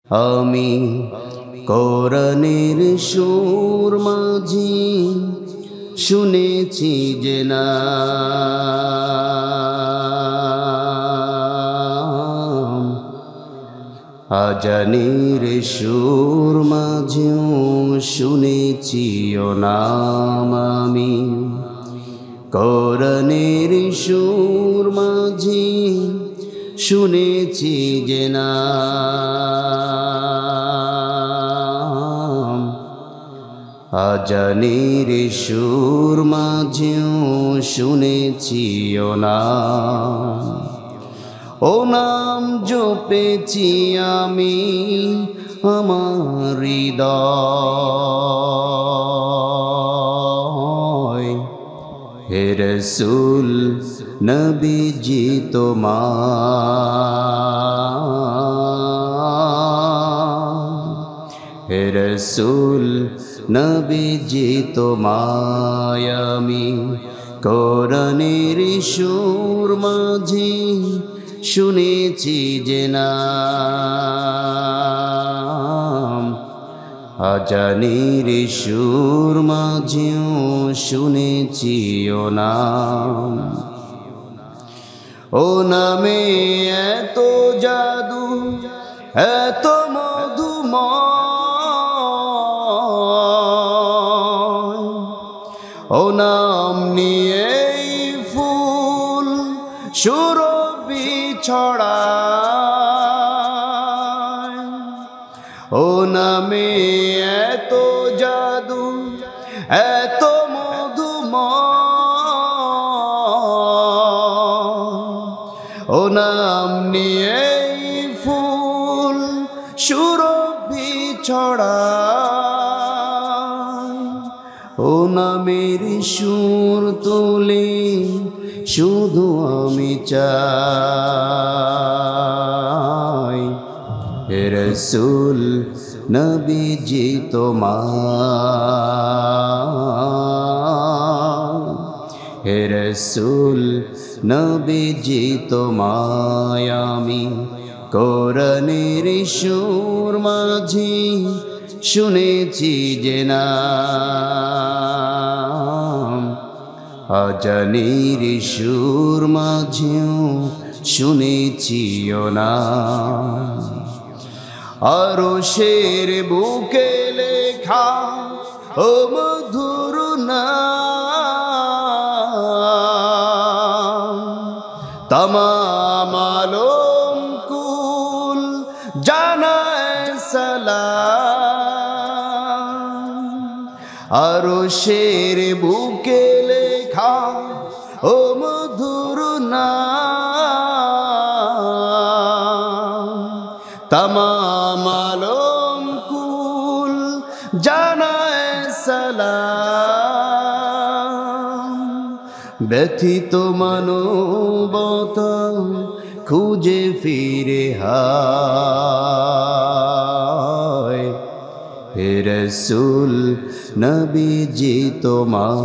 আমি কোরআনের সুর মাঝি শুনেছি যে নাম, আজানের সুর মাঝেও শুনেছি ও নাম। আমি কোরআনের সুর মাঝি শুনেছি যে নাম, আজানের সুর মাঝেও শুনেছি ও নাম। ও নাম জপেছি আমি আমার হৃদয়, হে রাসূল নবীজি তোমার, হে রাসূল নবীজি তোমায় আমি কোরআনের সুর মাঝি শুনেছি যে নাম, আজানের সুর মাঝেও শুনেছি ও নাম। ও নামে এত জাদু এত মধুময়, ও নাম নিয়ে ফুল সুরভি ছড়ায়, ও নামে এত জাদু এত মধুময়, ও নাম নিয়ে ফুল সুরভি ছড়ায়। ও নামের সুর তুলে শুধু আমি চাই, হে রাসূল নবীজি তোমার, হে রাসূল নবীজি তোমায় আমি কোরআনের সুর মাঝি শুনেছি যে নাম, আজানের সুর মাঝেও শুনেছি ও নাম। আরশের বুকে লেখা ও মধুর নাম, তামাম আলম কুল জানায় সালাম। আরশের বুকে লেখা ও মধুর নাম, তামাম আলম কুল জানায় সালাম। ব্যথিত মানবতা খুঁজে ফিরে হায়, হে রাসূল নবীজি তোমার,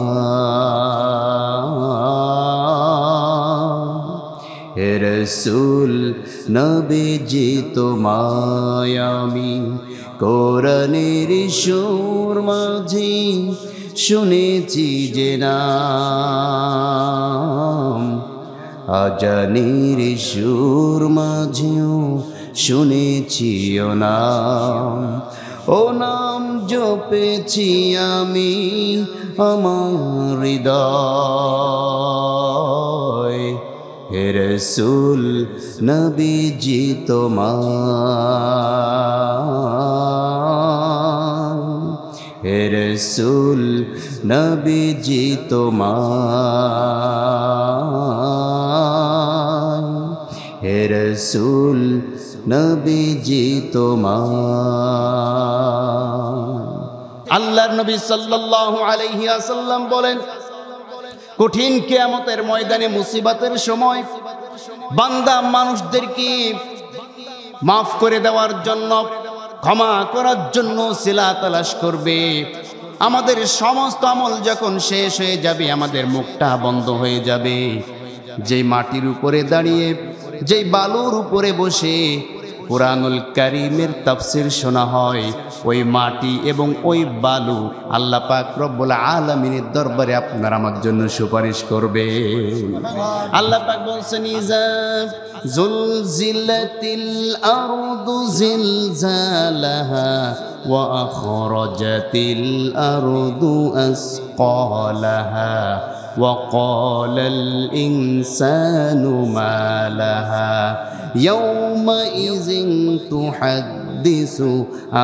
হে রাসূল নবীজি তোমায় আমি কোরআনের সুর মাঝি শুনেছি যে নাম, আজানের সুর মাঝেও শুনেছি ও নাম। ও নাম জপেছি আমি আমার হৃদয়, হে রাসূল নবীজি তোমার, হে রাসূল নবীজি তোমার, হে রাসূল নবীজি তোমার। আল্লাহর নবী সাল্লাল্লাহু আলাইহি ওয়াসাল্লাম বলেন, কঠিন কিয়ামতের ময়দানে মুসিবতের সময় বান্দা মানুষদেরকে মাফ করে দেওয়ার জন্য, ক্ষমা করার জন্য সিলা তালাশ করবে। আমাদের সমস্ত আমল যখন শেষ হয়ে যাবে, আমাদের মুখটা বন্ধ হয়ে যাবে, যেই মাটির উপরে দাঁড়িয়ে, যেই বালুর উপরে বসে কুরআনুল কারীমের তাফসীর শোনা হয়, ওই মাটি এবং ওই বালু আল্লাহ পাক রব্বুল আলামিনের দরবারে আপনার আমার জন্য সুপারিশ করবে। আল্লাহ পাক বলছেন ইজা জুলজিলাতিল আরদু জিলজালাহা ওয়া আখরাজাতিল আরদু আসকালাহা وقال الإنسان ما لها يومئذ تحدث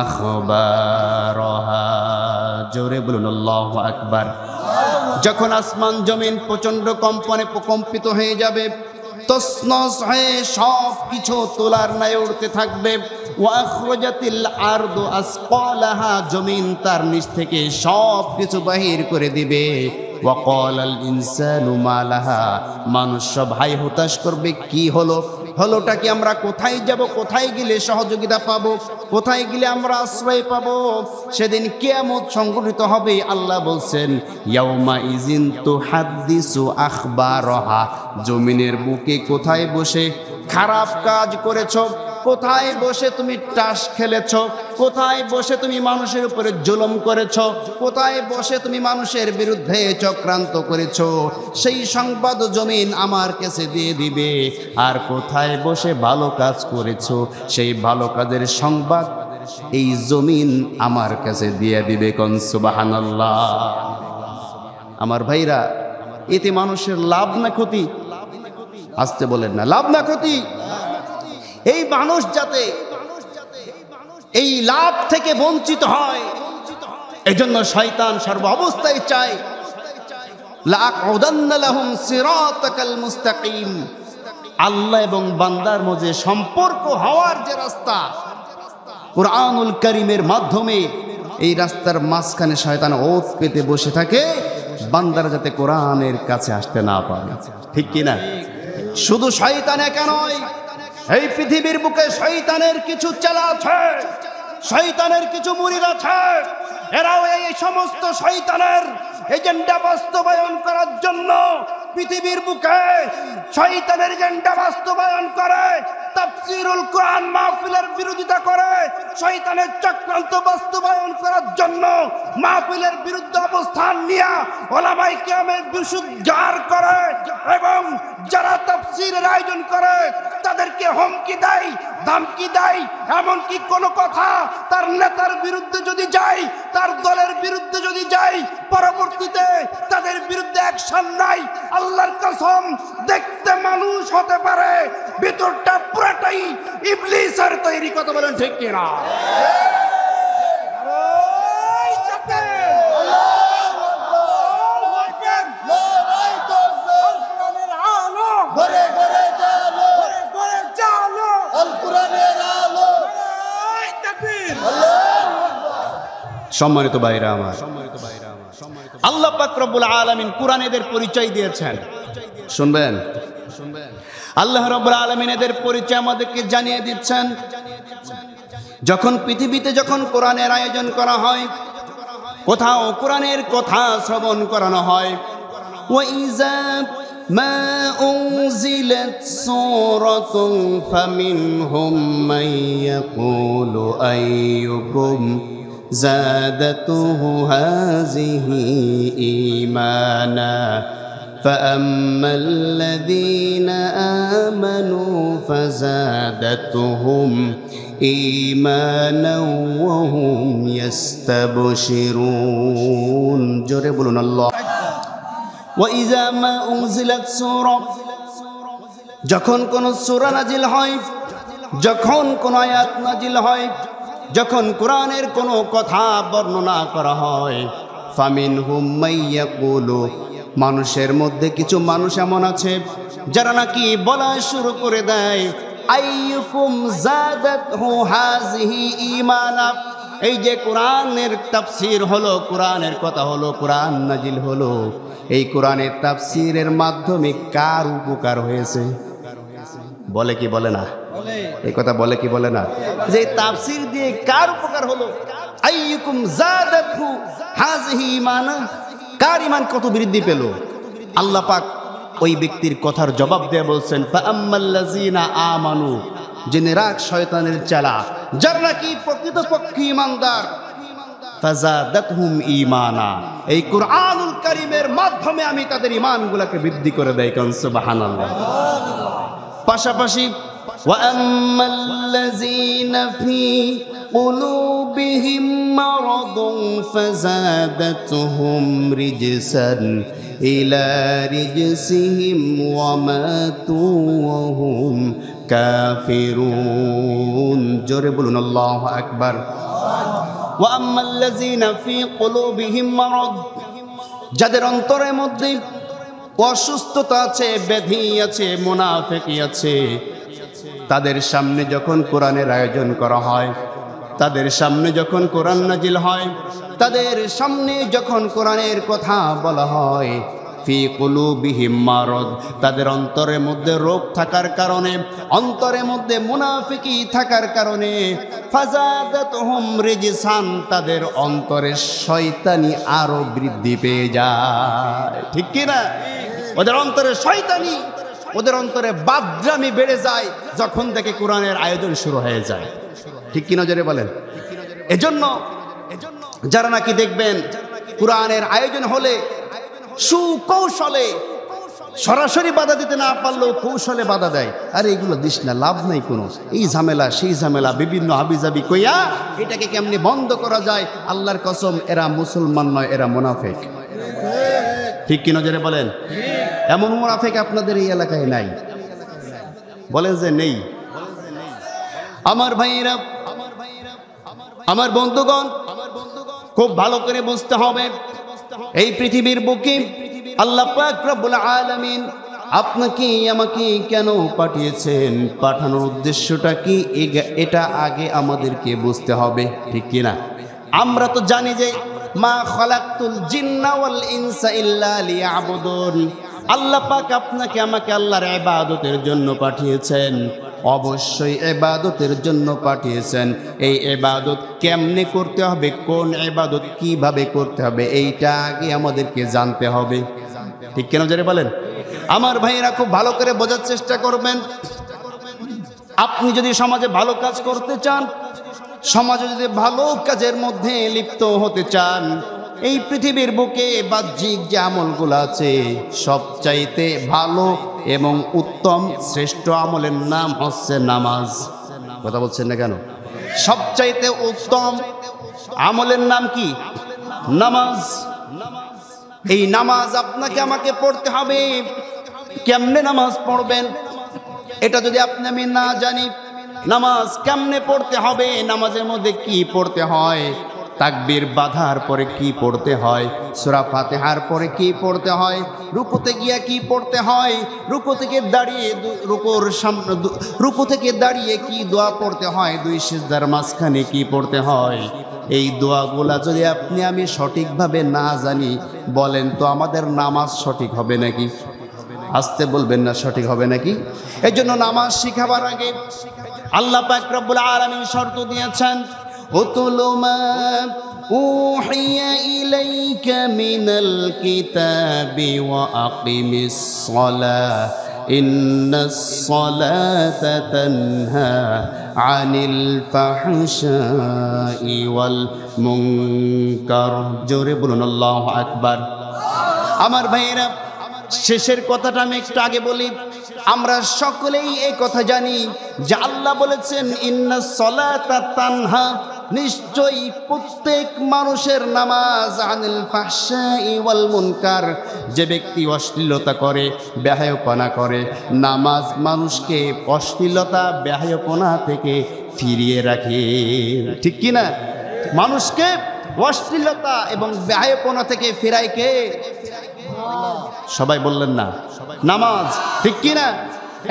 أخبارها জোরে বলুন আল্লাহু আকবার। যখন আসমান জমিন প্রচন্ড কম্পনে প্রকম্পিত হয়ে যাবে, তছনছ হয়ে সব কিছু তোলার ন্যায় উঠতে থাকবে, ওয়া আখরাজাতিল আরদু আসকালাহা, জমিন তার নিচ থেকে সব কিছু বাহির করে দিবে। ওয়াকালাল ইনসানু মা লাহা, মানুষ সব হাই হতাশ করবে, কি হলো, হলোটা কি, আমরা কোথায় যাব, কোথায় গেলে সহযোগিতা পাবো, কোথায় গেলে আমরা আশ্রয় পাবো। সেদিন কিয়ামত সংঘটিত হবে। আল্লাহ বলছেন ইয়াউমা ইজিন তুহাদ্দিসু আখবারহা, জমিনের বুকে কোথায় বসে খারাপ কাজ করেছো, কোথায় বসে তুমি টাস খেলেছ, কোথায় বসে তুমি মানুষের উপরে জুলুম করেছ, কোথায় বসে তুমি মানুষের বিরুদ্ধে চক্রান্ত করেছ, সেই সংবাদ জমিন আমার কাছে দিয়ে দিবে। আর কোথায় বসে ভালো কাজ করেছ, সেই ভালো কাজের সংবাদ এই জমিন আমার কাছে দিয়ে দিবে। কোন সুবহানাল্লাহ। আমার ভাইরা, এতে মানুষের লাভ না ক্ষতি? আসতে বলেন না, লাভ না ক্ষতি? এই মানুষ যাতে এই লাভ থেকে বঞ্চিত হয়, এজন্য শয়তান সর্ব অবস্থায় চায় লাআকুদান্না লাহুম সিরাতাকাল মুস্তাকিম, আল্লাহ এবং বান্দার মধ্যে সম্পর্ক হওয়ার যে রাস্তা কুরআনুল কারীমের মাধ্যমে, এই রাস্তার মাঝখানে শয়তান ওত পেতে বসে থাকে, বান্দারা যাতে কোরআনের কাছে আসতে না পারে। ঠিক কি না? শুধু শয়তান একা নয়, এই পৃথিবীর বুকে শয়তানের কিছু চেলা আছে, শয়তানের কিছু মুরিদ আছে, এরাও এই সমস্ত শয়তানের এজেন্ডা বাস্তবায়ন করার জন্য পৃথিবীর বুকে শয়তানের এজেন্ডা বাস্তবায়ন করে, তাফসীরুল কোরআন মাহফিলের বিরোধিতা করে, শয়তানের চক্রান্ত বাস্তবায়ন করার জন্য মাহফিলের বিরুদ্ধে অবস্থান নিয়ে ওলামায়ে কিরামের বিশুদ্ধার করে, এবং যারা তাফসীরের আয়োজন করে তাদেরকে হুমকি দেয়, ধমকি দেয়। এমনকি কোনো কথা তার নেতার বিরুদ্ধে যদি যায়, তার দলের বিরুদ্ধে যদি যায়, পরবর্তীতে তাদের বিরুদ্ধে অ্যাকশন নাই। আল্লাহর কসম, দেখতে মানুষ হতে পারে, ভিতরটা পুরোটাই ইবলিসের তৈরি। কথা বলেন ঠিক কিনা? সম্মানিত ভাইরা আমার, আল্লাহ পাক রব্বুল আলামিন কুরআনে এদের পরিচয় দিয়েছেন। শুনবেন, আল্লাহ রব্বুল আলামিন এদের পরিচয় আমাদেরকে জানিয়ে দিচ্ছেন। যখন পৃথিবীতে যখন কোরআনের আয়োজন করা হয়, কোথাও কোরআনের কথা শ্রবণ করানো হয়, ওয়াইজা মা উনজিলাত সূরাতুন ফামিনহুম মান ইয়াকুলু আইয়ুকুম زادته هذه إيمانا فأما الذين آمنوا فزادتهم إيمانا وهم يستبشرون جرب لنا الله وإذا ما أنزلت سورة যখন কোন সূরা নাজিল হয়, যখন কোন আয়াত নাজিল হয়, যখন কোরআনের কোনো কথা বর্ণনা করা হয়, ফামিনহুম মাইয়াকুলু, মানুষের মধ্যে কিছু মানুষ এমন আছে যারা নাকি বলা শুরু করে দেয়, আইয়ুকুম যাদাতহু হাযিহি ঈমানা, এই যে কোরআনের তাফসীর হলো, কোরআনের কথা হলো, কোরআন নাজিল হলো, এই কোরআনের তাফসীরের মাধ্যমে কার উপকার হয়েছে? বলে কি বলে না? এই কথা বলে কি বলে না? যে তাফসীর দিয়ে কার উপকার হলো? আইয়ুকুম যাদাতহু হাযিহি ঈমানা, কার ঈমান কত বৃদ্ধি পেল? আল্লাহ পাক ওই ব্যক্তির কথার জবাব দিয়ে বলছেন, ফাআম্মাল্লাযীনা আমানু, যে নিরাক শয়তানের চেলা, যারা নাকি প্রকৃতপক্ষে ঈমানদার, ফাযাদাতহুম ঈমানা, এই কুরআনুল কারীমের মাধ্যমে আমি তাদের ঈমানগুলোকে বৃদ্ধি করে দেই। কোন সুবহানাল্লাহ। পাশাপাশি ওয়া আম্মাল্লাযীনা ফি কুলুবিহিম মারাদুন ফাযাদাতহুম রিজসান ইলা রিজসিহিম ওয়া মাতু ওয়া হুম কাফিরুন। জোরে বলুন আল্লাহু আকবার। ওয়া আম্মাল্লাযীনা ফি কুলুবিহিম মারাদ, যাদের অন্তরের মধ্যে অসুস্থতা আছে, ব্যাধি আছে, মুনাফিকি আছে, তাদের সামনে যখন কোরআনের আয়োজন করা হয়, তাদের সামনে যখন কোরআন নাজিল হয়, তাদের সামনে যখন কোরআনের কথা বলা হয়, ফি কুলুবিহিম মারাদ, তাদের অন্তরের মধ্যে রোগ থাকার কারণে, অন্তরের মধ্যে মুনাফিকি থাকার কারণে, ফাযাদাতহুম রিজসান, তাদের অন্তরে শয়তানি আরো বৃদ্ধি পেয়ে যায়। ঠিক কি না? ওদের অন্তরে শয়তানি, ওদের অন্তরে বাদরামি বেড়ে যায় যখন থেকে কোরআনের আয়োজন শুরু হয়ে যায়। ঠিক কি নজরে বলেন? এজন্য যারা নাকি দেখবেন কোরআনের আয়োজন হলে সুকৌশলে, সরাসরি বাধা দিতে না পারলেও কৌশলে বাধা দেয়, আরে এগুলো দিস না, লাভ নাই কোনো, এই ঝামেলা সেই ঝামেলা, বিভিন্ন হাবিজাবি কইয়া এটাকে কেমনি বন্ধ করা যায়। আল্লাহর কসম, এরা মুসলমান নয়, এরা মুনাফিক। ঠিক কি নজরে বলেন? এমন মুনাফিক আপনাদের এই এলাকায় নাই? বলেন যে নেই। আমার ভাইরা, আমার বন্ধুগণ, খুব ভালো করে বুঝতে হবে, এই পৃথিবীর বুকে আল্লাহ পাক রব্বুল আলামিন আপনাকে আমাকে কেন পাঠিয়েছেন, পাঠানোর উদ্দেশ্যটা কি, এটা আগে আমাদেরকে বুঝতে হবে। ঠিক কি না? আমরা তো জানি যে মা খালাকতুল জিন্না ওয়াল ইনসা ইল্লা লিয়াবুদুন, আল্লাহ পাক আপনাকে আমাকে আল্লাহর ইবাদতের জন্য পাঠিয়েছেন, অবশ্যই ইবাদতের জন্য পাঠিয়েছেন। এই ইবাদত কেমনে করতে হবে, কোন ইবাদত কিভাবে করতে হবে, এইটা আগে আমাদেরকে জানতে হবে। ঠিক কেন জোরে বলেন? আমার ভাইয়েরা খুব ভালো করে বোঝার চেষ্টা করবেন। আপনি যদি সমাজে ভালো কাজ করতে চান, সমাজে যদি ভালো কাজের মধ্যে লিপ্ত হতে চান, এই পৃথিবীর বুকে বাহ্যিক যে আমলগুলো আছে, সবচাইতে ভালো এবং উত্তম শ্রেষ্ঠ আমলের নাম হচ্ছে নামাজ। কথা বলছেন না কেন? সবচাইতে উত্তম আমলের নাম কি? নামাজ। এই নামাজ আপনাকে আমাকে পড়তে হবে। কেমনে নামাজ পড়বেন এটা যদি আপনি আমি না জানি, নামাজ কেমনে পড়তে হবে, নামাজের মধ্যে কি পড়তে হয়, তাকবীর বাঁধার পরে কি পড়তে হয়, সূরা ফাতিহার পরে কি পড়তে হয়, রুকুতে গিয়া কি পড়তে হয়, রুকু থেকে দাঁড়িয়ে কি দোয়া পড়তে হয়, দুই সিজদার মাঝখানে কি পড়তে হয়, এই দোয়াগুলা যদি আপনি আমি সঠিকভাবে না জানি, বলেন তো আমাদের নামাজ সঠিক হবে নাকি? আসতে বলবেন না, সঠিক হবে নাকি? এই জন্য নামাজ শিখাবার আগে আল্লাহ পাক রব্বুল আলামিন শর্ত দিয়েছেন, উতলু মা উহিয়া ইলাইকা মিনাল কিতাবি ওয়া আকিমিস সালাহ ইন্নাস সালাতা তানহা আনিল ফাহশাই ওয়াল মুনকার। জোরে বলুন আল্লাহু আকবার। আমার ভাইয়েরা, শেষের কথাটা আমি একটু আগে বলি। আমরা সকলেই এই কথা জানি যে আল্লাহ বলেছেন ইন্নাস সালাতা তানহা, নিশ্চয়ই প্রত্যেক মানুষের নামাজ আনিল ফাহশাই ওয়াল মুনকার, যে ব্যক্তি অশ্লীলতা করে, বেহায়াপনা করে, নামাজ মানুষকে অশ্লীলতা বেহায়াপনা থেকে ফিরিয়ে রাখে। ঠিক কি না? মানুষকে অশ্লীলতা এবং বেহায়াপনা থেকে ফিরায় কে? সবাই বললেন না? নামাজ। ঠিক কি না?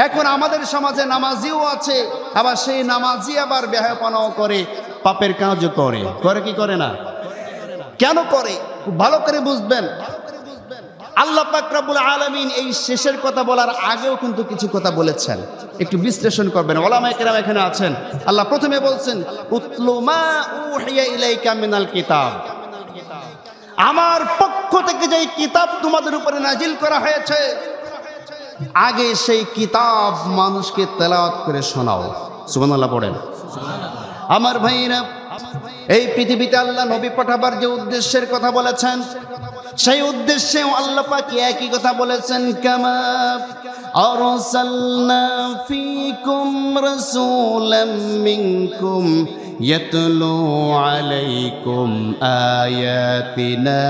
এখন আমাদের সমাজে নামাজিও আছে, আবার সেই নামাজি আবার বেহায়াপনাও করে, পাপের কাজও করে। করে কি করে না? কেন করে? খুব ভালো করে বুঝবেন। আল্লাহ পাক রব্বুল আলামিন এই শেষের কথা বলার আগেও কিন্তু কিছু কথা বলেছেন, একটু বিশ্লেষণ করবেন। ওলামায়ে কেরাম এখানে আছেন। আল্লাহ প্রথমে বলছেন উতলু মা উহিয়া ইলাইকা মিনাল কিতাব, আমার পক্ষ থেকে যে কিতাব তোমাদের উপরে নাজিল করা হয়েছে, আগে সেই কিতাব মানুষকে তেলাওয়াত করে শোনাও। সুবহানাল্লাহ পড়েন। আমার ভাইরা, এই পৃথিবীতে আল্লাহ নবী পাঠাবার যে উদ্দেশ্যের কথা বলেছেন, সেই উদ্দেশ্যে আল্লাহ পাক একই কথা বলেছেন, কামা আরসালনা ফীকুম রাসূলাম মিনকুম ইয়াতলু আলাইকুম আয়াতিনা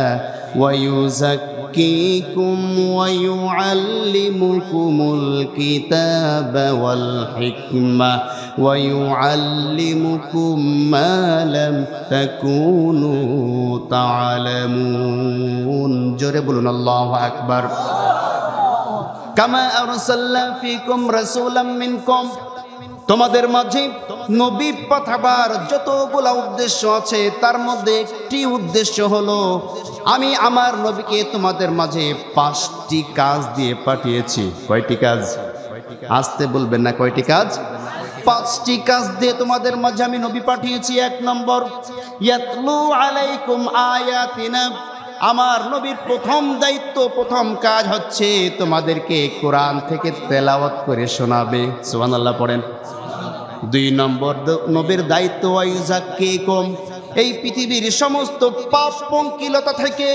ওয়া ইউযাক্কিকুম ওয়া ইউআল্লিমুকুমুল কিতাবা ওয়াল হিকমা ওয়া ইউআল্লিমুকুম মা লাম তাকুনু তা'লামুন। জোরে বলুন আল্লাহু আকবার। কামা আরসালনা ফীকুম রাসূলাম মিনকুম, তোমাদের মাঝে নবী পাঠাবার যতগুলা উদ্দেশ্য আছে তার মধ্যে একটি উদ্দেশ্য হলো আমি আমার নবীকে তোমাদের মাঝে 5টি কাজ দিয়ে পাঠিয়েছি। কয়টি কাজ? আসতে বলবেন না, কয়টি কাজ? 5টি কাজ দিয়ে তোমাদের মাঝে আমি নবী পাঠিয়েছি। 1 নম্বর, ইয়াতলু আলাইকুম আয়াতিনা, আমার নবীর প্রথম দায়িত্ব, প্রথম কাজ হচ্ছে তোমাদেরকে কোরআন থেকে তেলাওয়াত করে শোনাবে। সুবহানাল্লাহ পড়েন। 2 নম্বর নবীর দায়িত্ব, ওয়াইযাক্কিকুম, এই পৃথিবীর সমস্ত পাপ পঙ্কিলতা থেকে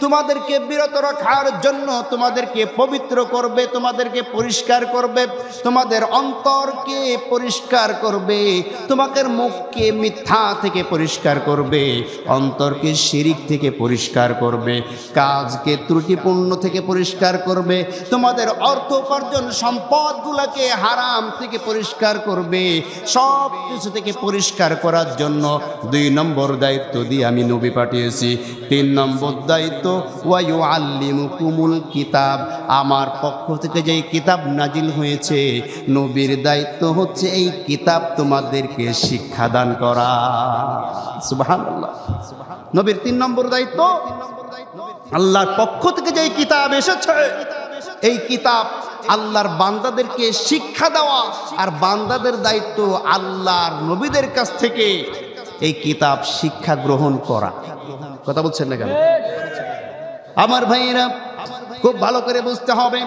তোমাদেরকে বিরত রাখার জন্য তোমাদেরকে পবিত্র করবে, তোমাদেরকে পরিষ্কার করবে, তোমাদের অন্তরকে পরিষ্কার করবে, তোমাদের মুখকে মিথ্যা থেকে পরিষ্কার করবে, অন্তরকে শিরিক থেকে পরিষ্কার করবে, কাজকে ত্রুটিপূর্ণ থেকে পরিষ্কার করবে, তোমাদের অর্থ উপার্জন সম্পদগুলোকে হারাম থেকে পরিষ্কার করবে, সব কিছু থেকে পরিষ্কার করার জন্য 2 নম্বর দায়িত্ব দিয়ে আমি নবী পাঠিয়েছি। 3 নম্বর দায়িত্ব, ওয়া ইউআল্লিমুকুমুল কিতাব, আমার পক্ষ থেকে যেই কিতাব নাজিল হয়েছে নবীর দায়িত্ব হচ্ছে এই কিতাব তোমাদেরকে শিক্ষা দান করা। সুবহানাল্লাহ। নবীর 3 নম্বর দায়িত্ব, আল্লাহর পক্ষ থেকে যেই কিতাব এসেছে এই কিতাব আল্লাহর বান্দাদেরকে শিক্ষা দেওয়া, আর বান্দাদের দায়িত্ব আল্লাহর নবীদের কাছ থেকে এই কিতাব শিক্ষা গ্রহণ করা। কথা বলছেন না কেন? আমার ভাইয়েরা, খুব ভালো করে বুঝতে হবে।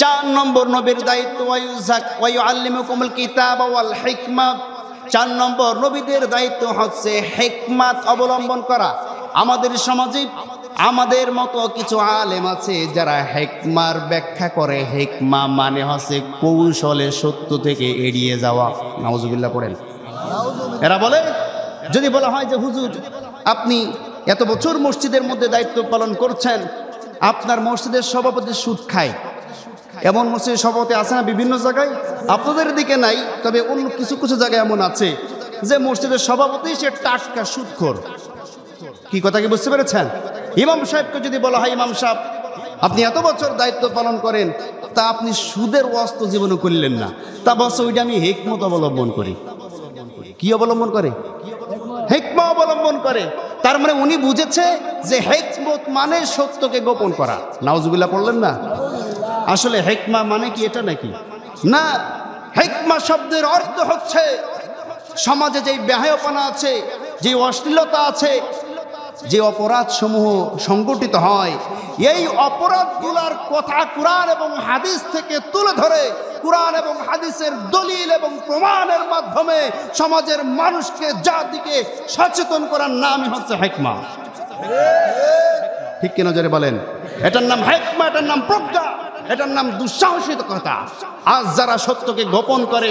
4 নম্বর নবীর দায়িত্ব, ওয়া ইউআল্লিমুকুমুল কিতাবা ওয়াল হিকমা, 4 নম্বর নবীদের দায়িত্ব হচ্ছে হিকমত অবলম্বন করা। আমাদের সমাজে আমাদের মতো কিছু আলেম আছে যারা হিকমার ব্যাখ্যা করে। হিকমা মানে হচ্ছে কৌশলে সত্য থেকে এড়িয়ে যাওয়া। নাউজুবিল্লাহ পড়েন। এরা বলে, যদি বলা হয় যে হুজুর আপনি এত বছর মসজিদের মধ্যে দায়িত্ব পালন করছেন, আপনার মসজিদের সভাপতি সুদ খায়, এমন মসজিদের সভাপতি আছে না বিভিন্ন জায়গায়? আপনাদের দিকে নাই, তবে অন্য কিছু কিছু জায়গায় এমন আছে যে মসজিদের সভাপতি সে টাটকা সুদখোর। কি কথা কি বুঝতে পেরেছেন? ইমাম সাহেবকে যদি বলা হয়, ইমাম সাহেব আপনি এত বছর দায়িত্ব পালন করেন, তা আপনি সুদের ওয়াস্ত জীবনে করলেন না, তা বলছে ওইটা আমি হিকমত অবলম্বন করি। কি অবলম্বন করে? হিকমা অবলম্বন করে। তার মানে উনি বুঝেছে যে হিকমত মানে সত্যকে গোপন করা। নাউজুবিল্লাহ পড়লেন না? আসলে হিকমা মানে কি এটা নাকি? না, হিকমা শব্দের অর্থ হচ্ছে সমাজে যেই বেহায়াপনা আছে, যে অশ্লীলতা আছে, যে অপরাধ সমূহ সংগঠিত হয়, এই অপরাধগুলার কথা কোরআন এবং হাদিস থেকে তুলে ধরে কোরআন এবং হাদিসের দলিল এবং প্রমাণের মাধ্যমে সমাজের মানুষকে, জাতিকে সচেতন করার নামই হচ্ছে হিকমা। ঠিক কিনা জোরে বলেন? এটার নাম হিকমা, এটার নাম প্রজ্ঞা, এটার নাম দুঃসাহসিকতা। আজ যারা সত্যকে গোপন করে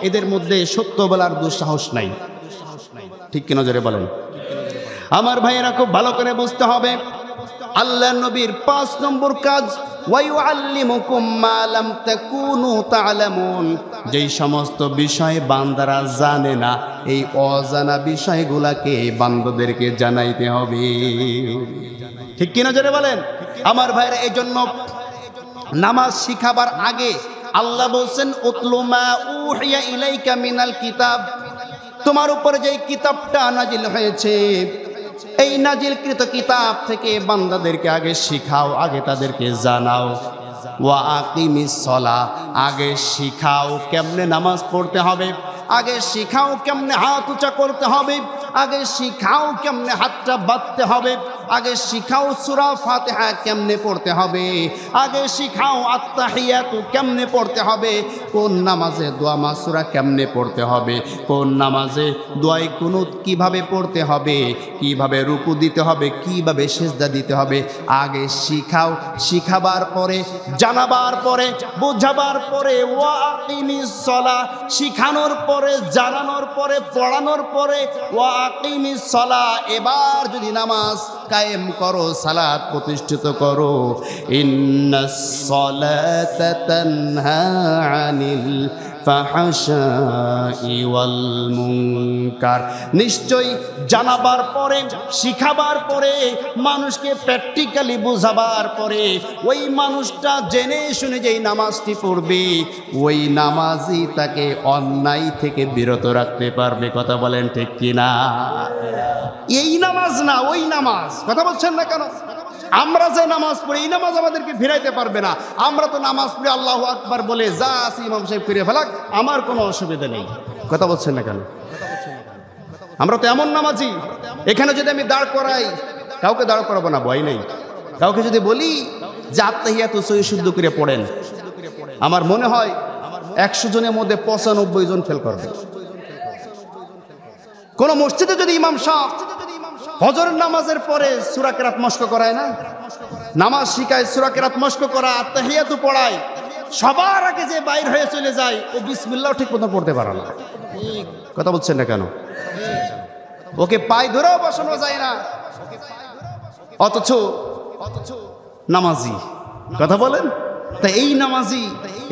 এদের মধ্যে সত্য বলার দুঃসাহস নাই। ঠিক কিনা জোরে বলেন? আমার ভাইয়েরা, খুব ভালো করে বুঝতে হবে, আল্লাহ নবীর 5 নম্বর কাজ, ওয়া ইউআল্লিমুকুম মা লাম তাকুনু তা'লামুন, যেই সমস্ত বিষয় বান্দারা জানে না এই অজানা বিষয়গুলোকে বান্দাদেরকে জানাইতে হবে। ঠিক কিনা জোরে বলেন? আমার ভাইয়েরা, এই জন্য নামাজ শিখাবার আগে আল্লাহ বলছেন, উতলু মা উহিয়া ইলাইকা মিনাল কিতাব, তোমার উপরে যেই কিতাবটা নাজিল হয়েছে এই নাজিলকৃত কিতাব থেকে বান্দাদেরকে আগে শিখাও, আগে তাদেরকে জানাও। ওয়া আকিমিস সালাহ, আগে শিখাও কেমনে নামাজ পড়তে হবে, আগে শিখাও কেমনে হাত উঁচা করতে হবে, আগে শিখাও কেমনে হাতটা বাঁধতে হবে, আগে শিখাও সূরা ফাতিহা কেমনে পড়তে হবে, আগে শিখাও আত্তাহিয়াতু কেমনে পড়তে হবে, কোন নামাজে দোয়া মাসুরা কেমনে পড়তে হবে, কোন নামাজে দোয়াই কুনুত কিভাবে পড়তে হবে, কিভাবে রুকু দিতে হবে, কিভাবে সিজদা দিতে হবে, আগে শিখাও। শিখাবার পরে, জানাবার পরে, বোঝাবার পরে, ওয়া আকিমিস সালাহ, শিখানোর পরে, জানানোর পরে, পড়ানোর পরে, ওয়া আকিমিস সালাহ, এবার যদি নামাজ কায়েম করো, সালাত প্রতিষ্ঠিত করো। ইন্নাস সালাতা তানহা আনিল ফাহশাই ওয়াল মুনকার, নিশ্চয়ই জানাবার পরে, শিখাবার পরে, মানুষকে প্র্যাকটিক্যালি বোঝাবার পরে, ওই মানুষটা জেনে শুনে যেই নামাজটি পড়বে, ওই নামাজই তাকে অন্যায় থেকে বিরত রাখতে পারবে। কথা বলেন ঠিক কিনা? এই নামাজ না, ওই নামাজ। কথা বলছেন না কেন? আমরা যে নামাজ পড়ি এই নামাজ আমাদেরকে ফিরাইতে পারবে না। আমরা তো নামাজ পড়ি আল্লাহু আকবার বলে, যা আছে ইমাম সাহেব ফিরে ফেলাক, আমার কোনো অসুবিধা নেই। কথা বলছেন না কেন? আমরা তো এমন নামাজি, এখানে যদি আমি দাঁড় করাই, কাউকে দাঁড় করাবো না, ভয় নেই। কাউকে যদি বলি যে আত্তাহিয়াতু সহি শুদ্ধ করে পড়েন, আমার মনে হয় 100 জনের মধ্যে 95 জন ফেল করবে। কোন মসজিদে যদি ইমাম সাহেব ফজরের নামাজের পরে সূরা কেরাত মস্ক করায় না, নামাজ শিখায়, সূরা কেরাত মস্ক করা, আত্তাহিয়াতু পড়ায়, সবার আগে যে বাইর হয়ে চলে যায়, ও বিসমিল্লাহ ঠিক মতো পড়তে পারে না। কথা বলছেন না কেন? ওকে পায়ে ধরেও বসানো যায় না, অথচ নামাজি। কথা বলেন? তাই এই নামাজি,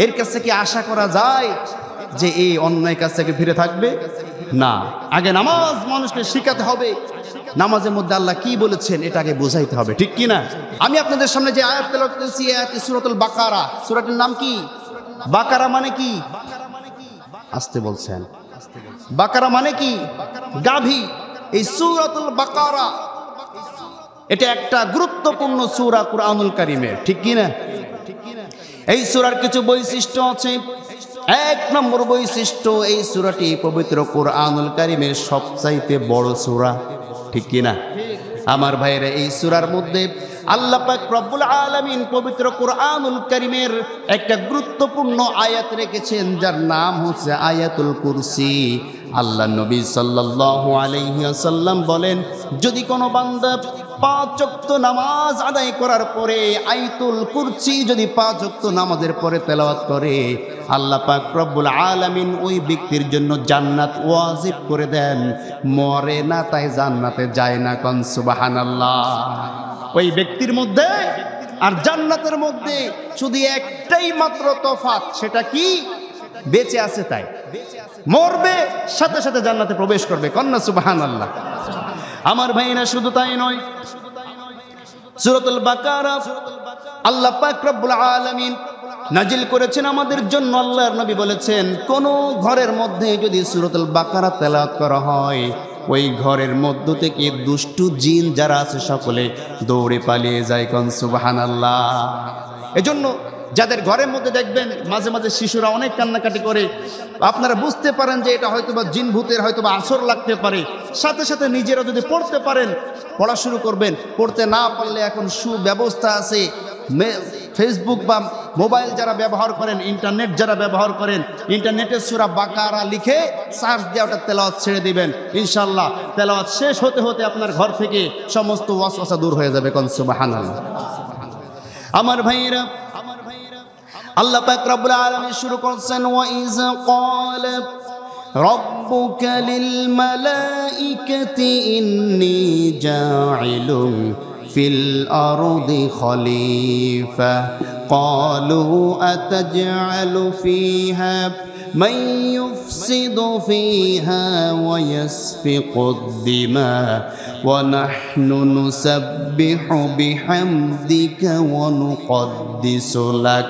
এর কাছ থেকে আশা করা যায় যে এই অন্যায় কাছ থেকে ফিরে থাকবে না। আগে নামাজ মানুষকে শিখাতে হবে, নামাজের মধ্যে আল্লাহ কি বলেছেন এটা আগে বোঝাইতে হবে, ঠিক কি না? আমি আপনাদের সামনে যে আয়াত তেলাওয়াত করেছি, আয়াত সূরাতুল বাকারা। সূরাটির নাম কি? বাকারা মানে কি? আসতে বলছেন। বাকারা মানে কি? গাভী। এই সূরাতুল বাকারা এটা একটা গুরুত্বপূর্ণ সূরা কুরআনুল কারীমের, ঠিক কি না? এই সূরার কিছু বৈশিষ্ট্য আছে। 1 নম্বর বৈশিষ্ট্য, এই সূরাটি পবিত্র কুরআনুল কারীমের সবচাইতে বড় সূরা, ঠিক কি না? আমার ভাইরা, এই সূরার মধ্যে আল্লাহ পাক রব্বুল আলামিন পবিত্র কুরআনুল কারীমের একটা গুরুত্বপূর্ণ আয়াত রেখেছেন, যার নাম হচ্ছে আয়াতুল কুরসি। আল্লাহ নবী সাল্লাল্লাহু আলাইহি ওয়াসাল্লাম বলেন, যদি কোনো বান্দা 5 ওয়াক্ত নামাজ আদায় করার পরে আয়াতুল কুরসি যদি 5 ওয়াক্ত নামাজের পরে তেলাওয়াত করে, আল্লাহ পাক রব্বুল আলামিন ওই ব্যক্তির জন্য জান্নাত ওয়াজিব করে দেন। মরে না তাই জান্নাতে যায় না, কোন সুবহানাল্লাহ। ওই ব্যক্তির মধ্যে আর জান্নাতের মধ্যে শুধু একটাই মাত্র তফাৎ, সেটা কি? বেঁচে আছে তাই। মরবে, সাথে সাথে জান্নাতে প্রবেশ করবে, কন্না সুবহানাল্লাহ। আমার ভাইরা, শুধু তাই নয়, সূরাতুল বাকারা আল্লাহ পাক রব্বুল আলামিন নাজিল করেছেন আমাদের জন্য। আল্লাহর নবী বলেছেন, কোন ঘরের মধ্যে যদি সূরাতুল বাকারা তেলাওয়াত করা হয়, ওই ঘরের মধ্য থেকে দুষ্টু জিন যারা আছে সকলে দৌড়ে পালিয়ে যায়, কোন সুবহানাল্লাহ। এজন্য যাদের ঘরের মধ্যে দেখবেন মাঝে মাঝে শিশুরা অনেক কান্নাকাটি করে, আপনারা বুঝতে পারেন যে এটা হয়তোবা জিন ভূতের হয়তোবা আসর লাগতে পারে। সাথে সাথে নিজেরা যদি পড়তে পারেন, পড়া শুরু করবেন। পড়তে না পারলে এখন সুব্যবস্থা আছে, ফেসবুক বা মোবাইল যারা ব্যবহার করেন, ইন্টারনেট যারা ব্যবহার করেন, ইন্টারনেটে সূরা বাকারা লিখে সার্চ দিয়ে ওটা তেলাওয়াত ছেড়ে দিবেন। ইনশাআল্লাহ তেলাওয়াত শেষ হতে হতে আপনার ঘর থেকে সমস্ত ওয়াসওয়াসা দূর হয়ে যাবে, কোন সুবহানাল্লাহ। আমার ভাইরা, আল্লাহ পাক রব্বুল আলামিন শুরু করছেন, ওয়া ইয ক্বালা রাব্বুকা লিল মালাইকাতি ইন্নী জাইলুন ফিল আরদি খলিফা ক্বালু আতাজআলু ফিহা মান ইউফসিদু ফিহা ওয়া ইয়াসফিকুদ দিমা ওয়া নাহনু নুসাব্বিহু বিহামদিকা ওয়া নুকদ্দিসু লাক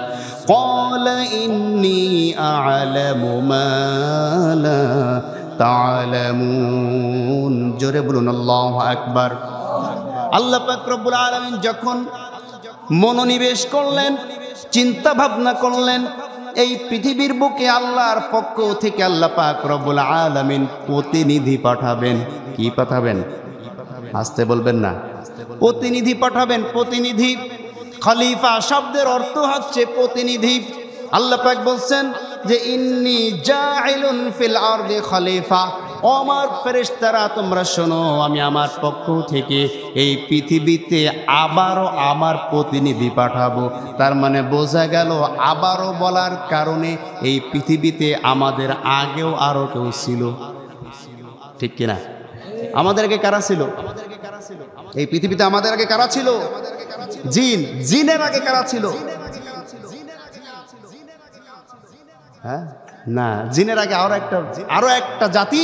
قال إني أعلم ما لا تعلمون। জোরে বলুন আল্লাহু আকবার। আল্লাহ পাক রব্বুল আলামিন যখন মনোনিবেশ করলেন, চিন্তা ভাবনা করলেন, এই পৃথিবীর বুকে আল্লাহর পক্ষ থেকে আল্লাহ পাক রব্বুল আলামিন প্রতিনিধি পাঠাবেন। কি পাঠাবেন? আসতে বলবেন না, প্রতিনিধি পাঠাবেন, প্রতিনিধি। খলিফা শব্দের অর্থ হচ্ছে প্রতিনিধি। আল্লাহ পাক বলছেন যে ইন্নী জাইলুন ফিল আরদি খলিফা, ও আমার ফেরেশতারা তোমরা শোনো, আমি আমার পক্ষ থেকে এই পৃথিবীতে আবারও আমার প্রতিনিধি পাঠাবো। তার মানে বোঝা গেল আবারও বলার কারণে এই পৃথিবীতে আমাদের আগেও আরও কেউ ছিল, ঠিক কিনা? আমাদের আগে কারা ছিল এই পৃথিবীতে? আমাদের আগে কারা ছিল? জিন। জিনের আগে কারা ছিল? হ্যাঁ না, জিনের আগে আরো একটা জাতি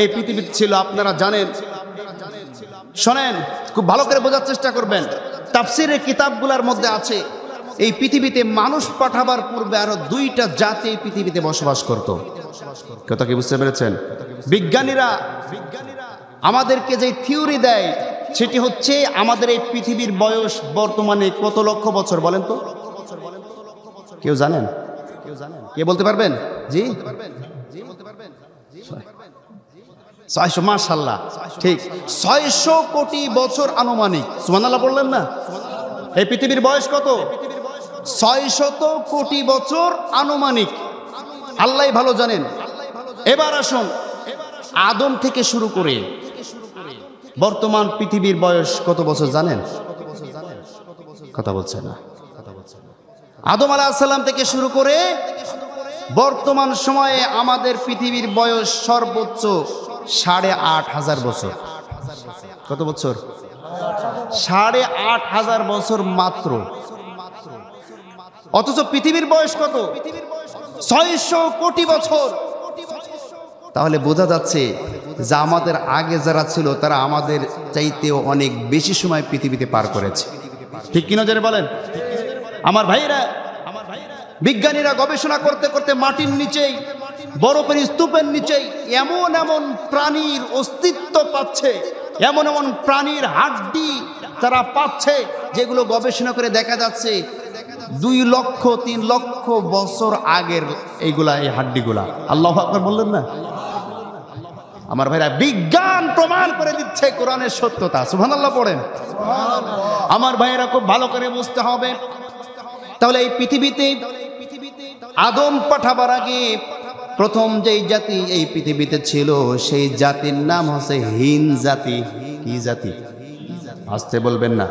এই পৃথিবীতে ছিল, আপনারা জানেন। শোনেন, খুব ভালো করে বোঝার চেষ্টা করবেন। তাফসীরের কিতাবগুলোর মধ্যে আছে এই পৃথিবীতে মানুষ পাঠাবার পূর্বে আরো দুইটা জাতি এই পৃথিবীতে বসবাস করত। কথা কি বুঝতে পেরেছেন? বিজ্ঞানীরা আমাদেরকে যে থিওরি দেয় সেটি হচ্ছে আমাদের এই পৃথিবীর বয়স বর্তমানে কত লক্ষ বছর বলেন তো? কেউ জানেন? কে বলতে পারবেন? জি 600। মাশাআল্লাহ, ঠিক 600 কোটি বছর আনুমানিক। সুবহানাল্লাহ বললেন না? এই পৃথিবীর বয়স কত? 600 কোটি বছর আনুমানিক। আল্লাহ ভালো জানেন। এবার আসুন, আদম থেকে শুরু করে বর্তমান পৃথিবীর বয়স কত বছর জানেন? কথা বলছেন না। আদম আলাইহিস সালাম থেকে শুরু করে বর্তমান সময়ে আমাদের পৃথিবীর বয়স সর্বোচ্চ 8,500 বছর। কত বছর? 8,500 বছর মাত্র। অথচ পৃথিবীর বয়স কত? 600 কোটি বছর। তাহলে বোঝা যাচ্ছে যে আমাদের আগে যারা ছিল তারা আমাদের চাইতেও অনেক বেশি সময় পৃথিবীতে পার করেছে, ঠিক কিনা জেনে বলেন? আমার ভাইরা, বিজ্ঞানীরা গবেষণা করতে করতে মাটির নিচেই, বরফের স্তূপের নিচেই এমন এমন প্রাণীর অস্তিত্ব পাচ্ছে, এমন এমন প্রাণীর হাড্ডি তারা পাচ্ছে যেগুলো গবেষণা করে দেখা যাচ্ছে 2 লক্ষ 3 লক্ষ বছর আগের এইগুলা, এই হাড্ডিগুলা। আল্লাহু আকবার বললেন না? আমার ভাইরা, বিজ্ঞান প্রমাণ করে দিচ্ছে কোরআনের সত্যতা। সুবহানাল্লাহ পড়েন। আমার ভাইরা, খুব ভালো করে বুঝতে হবে। তাহলে এই পৃথিবীতে আদম পাঠাবার আগে প্রথম যেই জাতি এই পৃথিবীতে ছিল সেই জাতির নাম হচ্ছে হিন জাতি। কি জাতি? আসতে বলবেন না।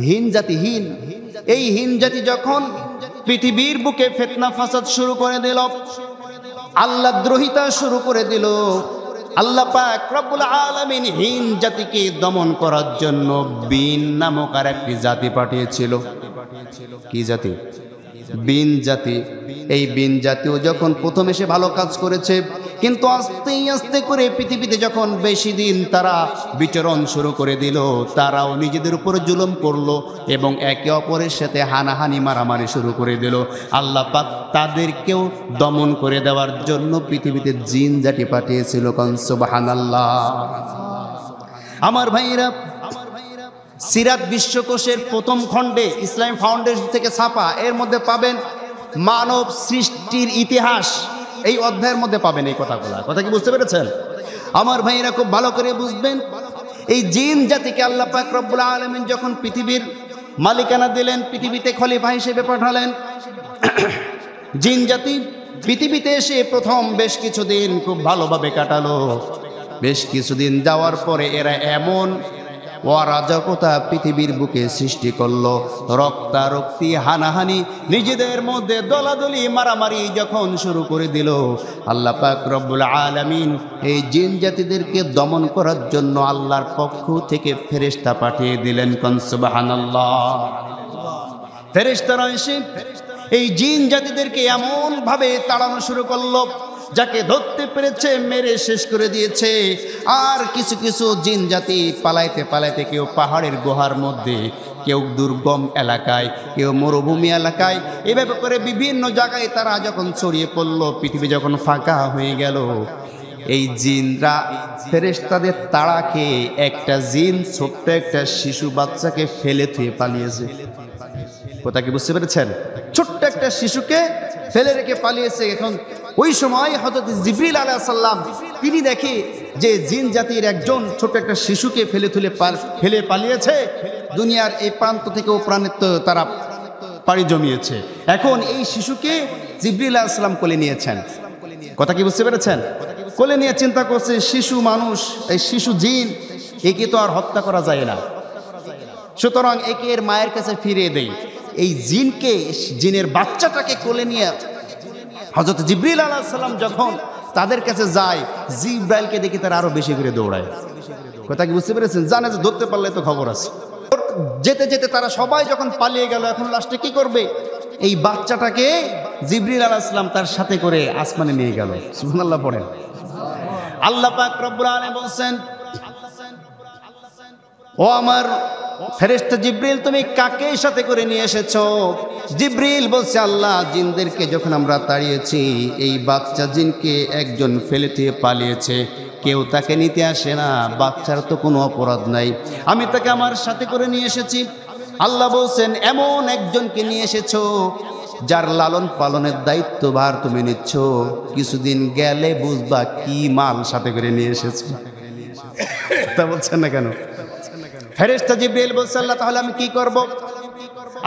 হিন জাতি। হিন, এই হিন জাতি যখন পৃথিবীর বুকে ফিতনা ফাসাদ শুরু করে দিল, আল্লাহ দ্রোহিতা শুরু করে দিল, আল্লাহ পাক রব্বুল আলামিন হিন জাতিকে দমন করার জন্য বিন নামক আর একটি জাতি পাঠিয়েছিল। কি জাতি? বিন জাতি। এই বিন জাতিও যখন প্রথম এসে ভালো কাজ করেছে, কিন্তু আস্তে আস্তে করে পৃথিবীতে যখন বেশি দিন তারা বিচরণ শুরু করে দিল, তারাও নিজেদের উপর জুলুম করলো এবং একে অপরের সাথে হানাহানি মারামারি শুরু করে দিল। আল্লাহ পাক তাদেরকেও দমন করে দেওয়ার জন্য পৃথিবীতে জিন জাতি পাঠিয়েছিল। সুবহানাল্লাহ। আমার ভাইরা, সিরাত বিশ্বকোষের প্রথম খণ্ডে ইসলাম ফাউন্ডেশন থেকে ছাপা, এর মধ্যে পাবেন মানব সৃষ্টির ইতিহাস। এই অধ্যায়ের মধ্যে পাবেন এই কথাগুলা। কথা কি বুঝতে পেরেছেন? আমার ভাইরা, খুব ভালো করে বুঝবেন। এই জিন জাতিকে আল্লাহ পাক রব্বুল আলামিন যখন পৃথিবীর মালিকানা দিলেন, পৃথিবীতে খলিফা হিসেবে পাঠালেন, জিন জাতি পৃথিবীতে এসে প্রথম বেশ কিছুদিন খুব ভালোভাবে কাটালো। বেশ কিছুদিন যাওয়ার পরে এরা এমন অরাজকতা পৃথিবীর বুকে সৃষ্টি করলো, রক্তারক্তি, হানাহানি, নিজেদের মধ্যে দলাদলি মারামারি যখন শুরু করে দিল, আল্লাহ পাক রব্বুল আলামিন এই জিন জাতিদেরকে দমন করার জন্য আল্লাহর পক্ষ থেকে ফেরেশতা পাঠিয়ে দিলেন। সুবহানাল্লাহ। ফেরেশতারা এসে এই জিন জাতিদেরকে এমন ভাবে তাড়ানো শুরু করলো, যাকে ধরতে পেরেছে মেরে শেষ করে দিয়েছে। আর কিছু কিছু জিন জাতি পালাইতে পালাইতে, কেউ পাহাড়ের গুহার মধ্যে, কেউ দুর্গম এলাকায়, কেউ মরুভূমি এলাকায়, এভাবে করে বিভিন্ন জায়গায় তারা যখন ছড়িয়ে পড়লো, পৃথিবী যখন ফাঁকা হয়ে গেল, এই জিনরা ফেরেশতাদের তাড়া খেয়ে একটা জিন ছোট্ট একটা শিশু বাচ্চাকে ফেলে থুয়ে পালিয়েছে। কথা কি বুঝতে পেরেছেন? ছোট্ট একটা শিশুকে ফেলে রেখে পালিয়েছে। এখন ওই সময় হযরত জিবরিল আলাইহিস সালাম তিনি দেখে যে জিন জাতির একজন ছোট একটা শিশুকে ফেলে পালিয়েছে, দুনিয়ার এই প্রান্ত থেকে ও প্রান্ত তারা পাড়ি জমিয়েছে। এখন এই শিশুকে জিবরিল আলাইহিস সালাম কোলে নিয়েছেন। কথা কি বুঝতে পেরেছেন? কোলে নিয়ে চিন্তা করছে শিশু মানুষ, এই শিশু জিন, একে তো আর হত্যা করা যায় না, সুতরাং একে এর মায়ের কাছে ফিরিয়ে দেই। এই জিনকে, জিনের বাচ্চাটাকে কোলে নিয়ে হযরত জিবরিল আলাইহিস সালাম যখন তাদের কাছে যায়, জিবরাইলকে দেখে তারা আরো বেশি করে দৌড়ায়। কথা কি বুঝতে পেরেছেন? জানে যে ধরতে পারলে তো খবর আছে। যেতে যেতে তারা সবাই যখন পালিয়ে গেল, এখন লাস্টে কি করবে? এই বাচ্চাটাকে জিবরিল আলাইহিস সালাম তার সাথে করে আসমানে নিয়ে গেল। সুবহানাল্লাহ পড়েন। আল্লাহ পাক রব্বুল আলামিন বলেন, ও আমার ফেরেশতা জিবরিল, তুমি কাকে সাথে করে নিয়ে এসেছো? জিবরিল বলছে, আল্লাহ, জিনদেরকে যখন আমরা তাড়িয়েছি, এই বাচ্চা জিনকে একজন ফেলে দিয়ে পালিয়েছে, কেউ তাকে নিতে আসে না, বাচ্চার তো কোনো অপরাধ নাই, আমি তাকে আমার সাথে করে নিয়ে এসেছি। আল্লাহ বলছেন, এমন একজনকে নিয়ে এসেছো যার লালন পালনের দায়িত্বভার তুমি নিচ্ছ, কিছুদিন গেলে বুঝবা কি মাল সাথে করে নিয়ে এসেছো। তা বলছেন না কেন? ফেরেশতা জিবরিল বলছে, আল্লাহ, তাহলে আমি কি করব?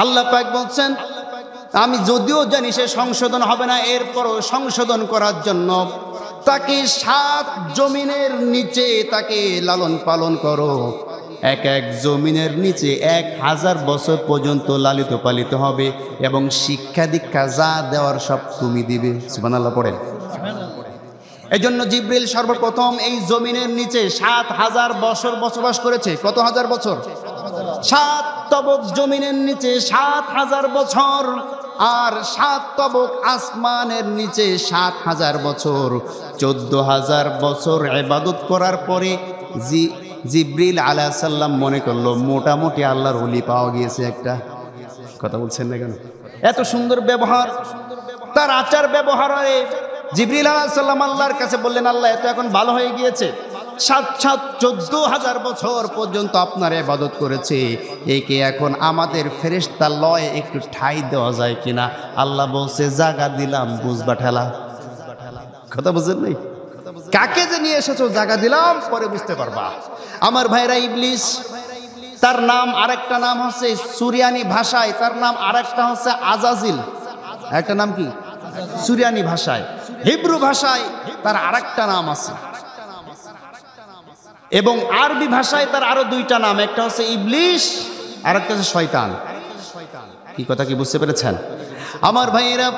আল্লাহ পাক বলছেন, আমি যদিও জানি সে সংশোধন হবে না, এরপরও সংশোধন করার জন্য তাকে 7 জমিনের নিচে তাকে লালন পালন করো। এক এক জমিনের নিচে 1000 বছর পর্যন্ত লালিত পালিত হবে, এবং শিক্ষা দীক্ষা যা দেওয়ার সব তুমি দিবে। সুবহানাল্লাহ পড়েন। এজন্য জিবরিল সর্বপ্রথম এই জমিনের নিচে 7000 বছর বসবাস করেছে। কত হাজার বছর? 7 তবক জমিনের নিচে 7000 বছর, আর 7 তবক আসমানের নিচে 7000 বছর। 14000 বছর ইবাদত করার পরে জিবরিল আলাইহিস সালাম মনে করলো মোটামুটি আল্লাহর ওলি পাওয়া গিয়েছে একটা। কথা বলছেন না কেন? এত সুন্দর ব্যবহার, তার আচার ব্যবহারে জিবরিল আলাইহিস সালাম আল্লাহর কাছে বললেন, আল্লাহ, এত এখন ভালো হয়ে গিয়েছে, 14,000 বছর পর্যন্ত আপনার ইবাদত করেছে, একে এখন আমাদের ফেরেশতা লয় একটু ঠাই দেওয়া যায় কিনা? আল্লাহ বলছে, জায়গা দিলাম, বুঝবা ঠেলা। কথা বুঝেন নাই? কাকে যে নিয়ে এসেছো জায়গা দিলাম, পরে বুঝতে পারবা। আমার ভাইরা, ইবলিস, তার নাম আরেকটা নাম হচ্ছে সুরিয়ানি ভাষায়, তার নাম আরেকটা হচ্ছে আজাজিল। একটা নাম কি? সুরিয়ানি ভাষায়। হিব্রু ভাষায় তার আরেকটা নাম আছে, এবং আরবি ভাষায় তার আরো 2টা নাম, একটা হচ্ছে ইবলিস, আরেকটা হচ্ছে শয়তান। কি কথা কি বুঝতে পেরেছেন? আমার ভাইয়েরা,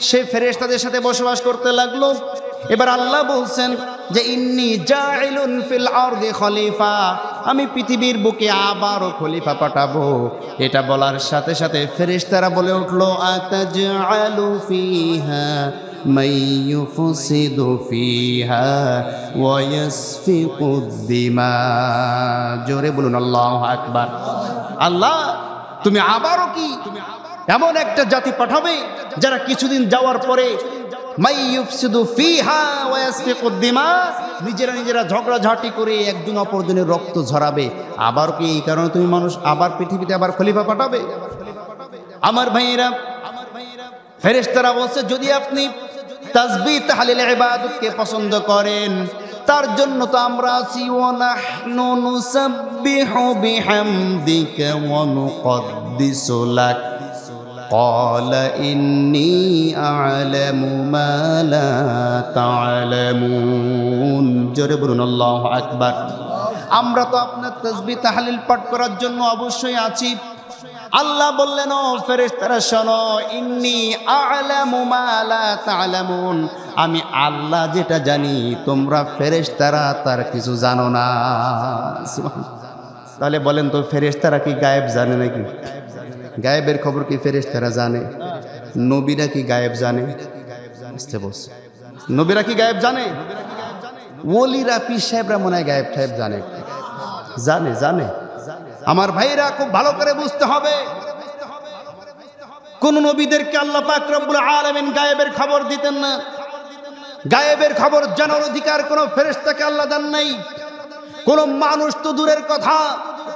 সে ফেরেশতাদের সাথে বসবাস করতে লাগলো। এবার আল্লাহ বলছেন যে, ইন্নী জাইলুন ফিল আরদি খলিফা, আমি পৃথিবীর বুকে আবারও খলিফা পাঠাবো। এটা বলার সাথে সাথে ফেরেশতারা বলে উঠলো, আতাজআলু ফিহা মাইয়ুফসিদু ফিহা ওয়া ইয়াসফিকুদ দিমা। জোরে বলুন আল্লাহু আকবার। আল্লাহ, তুমি আবারও কি এমন একটা জাতি পাঠাবে যারা কিছুদিন যাওয়ার পরে মাইয়ুফসিদু ফিহা ওয়া ইয়াসফিকুদ দিমা, নিজেরা ঝগড়াঝাটি করে একজন অপরজনের রক্ত ঝরাবে। আবার কি এই কারণে তুমি মানুষ আবার পৃথিবীতে আবার খলিফা পাঠাবে? আমার ভাইয়েরা, ফেরেশতারা বলছে, যদি আপনি তাসবিহ তাহলিল ইবাদতকে পছন্দ করেন, তার জন্য তো আমরা আছি। ওয়া নাহনু নুসাব্বিহু বিহামদিকা ওয়া নুকদ্দিসু লাক ক্বালা ইন্নী আ'লামু মা লা তা'লামুন। জোরে বলুন আল্লাহু আকবার। আমরা তো আপনার তাসবিহ তাহলিল পাঠ করার জন্য অবশ্যই আছি। আল্লাহ বললেন, ও ফেরেশতারা শোনো, ইন্নী আ'লামু মা লা তা'লামুন, আমি আল্লাহ যেটা জানি তোমরা ফেরেশতারা তার কিছু জানো না। তাহলে বলেন তো, ফেরেশতারা কি গায়েব জানে নাকি? গায়েবের খবর কি ফেরেশতারা জানে? নবীরা কি গায়েব জানে? বুঝতে বলছে, নবীরা কি গায়েব জানে? ওলিরা, পীর সাহেবরা মনে হয় গায়েব টায়েব জানে। জানে জানে আমার ভাইরা, খুব ভালো করে বুঝতে হবে, কোন নবীদেরকে আল্লাহ পাক রব্বুল আলামিন গায়েবের খবর দিতেন না। গায়েবের খবর জানার অধিকার কোন ফেরেশতাকে আল্লাহ দেন নাই। কোন মানুষ তো দূরের কথা,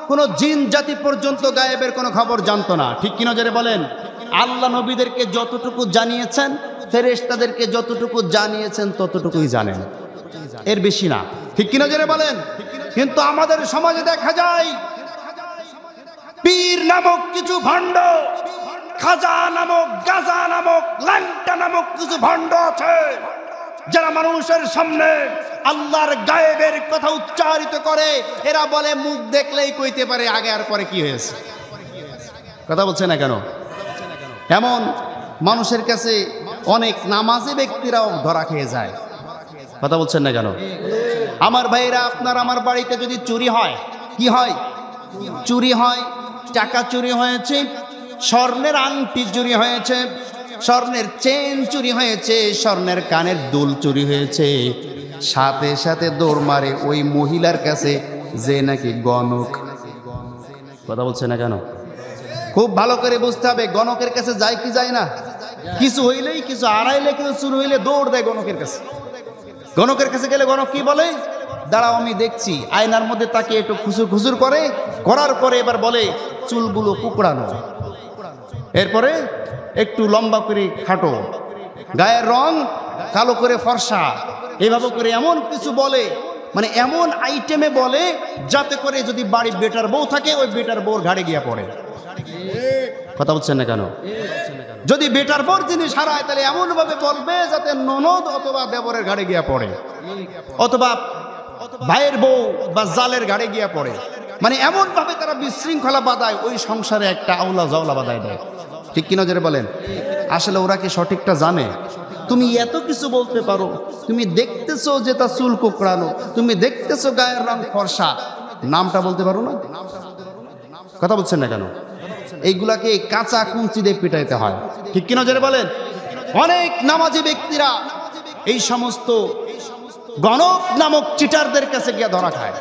কোন জিন জাতি পর্যন্ত গায়েবের কোনো খবর জানতো না। ঠিক কিনা জোরে বলেন? আল্লাহ নবীদেরকে যতটুকু জানিয়েছেন ফেরেশতাদেরকে যতটুকু জানিয়েছেন ততটুকুই জানেন, এর বেশি না। ঠিক কিনা জোরে বলেন? কিন্তু আমাদের সমাজে দেখা যায় পীর নামক কিছু ভণ্ড, খাজা নামক, গাজা নামক, ল্যাংটা নামক কিছু ভণ্ড আছে যারা মানুষের সামনে আল্লাহর গায়েবের কথা উচ্চারিত করে। এরা বলে মুখ দেখলেই কইতে পারে আগে আর পরে কি হয়েছে। কথা বলছে না কেন? এমন মানুষের কাছে অনেক নামাজি ব্যক্তিরাও ধরা খেয়ে যায়। কথা বলছেন না কেন? আমার ভাইরা, আপনার আমার বাড়িতে যদি চুরি হয়, কি হয়? চুরি হয়, টাকা চুরি হয়েছে, স্বর্ণের আংটি চুরি হয়েছে, স্বর্ণের চেন চুরি হয়েছে, স্বর্ণের কানের দুল চুরি হয়েছে, সাথে সাথে দৌড় মারে ওই মহিলার কাছে যে নাকি গণক। কথা বলছে না কেন? খুব ভালো করে বুঝতে হবে, গণকের কাছে যায় কি যায় না? কিছু হইলেই, কিছু আড়াইলে, কিছু চুরি হইলে দৌড় দেয় গণকের কাছে। গণকের কাছে গেলে গণক কি বলে? দাঁড়াও আমি দেখছি। আয়নার মধ্যে তাকে একটু খুসুর খুসুর করে, করার পরে এবার বলে চুলগুলো কুকড়ানো, এরপরে একটু লম্বা করে খাটো, গায়ের রং কালো করে ফর্সা, এভাবে করে এমন কিছু বলে, মানে এমন আইটেমে বলে যাতে করে যদি বাড়ি বেটার বউ থাকে ওই বেটার বউর ঘাড়ে গিয়া পড়ে। কথা বলছেন না কেন? যদি বেটার বউর জিনিস হারায় তাহলে এমন ভাবে বলবে যাতে ননদ অথবা দেবরের ঘাড়ে গিয়া পড়ে, অথবা ভাইয়ের বউ বা জালের ঘাড়ে গিয়া পড়ে। মানে এমন ভাবে তারা বিশৃঙ্খলা বাঁধায়, ওই সংসারে একটা আউলা জাউলা বাঁধায় দেয়। ঠিক কিনা জোরে বলেন? আসলে ওরা কি সঠিকটা জানে? তুমি এত কিছু বলতে পারো, তুমি দেখতেছো যে তার চুল কোকড়ানো, তুমি দেখতেছো গায়ের রং ফর্সা, নামটা বলতে পারো না? কথা বলছেন না কেন? এইগুলাকে কাঁচা কুঞ্চি দিয়ে পিটাইতে হয়। ঠিক কিনা জোরে বলেন? অনেক নামাজি ব্যক্তিরা এই সমস্ত গণক নামক চিটারদের কাছে গিয়ে ধরা খায়।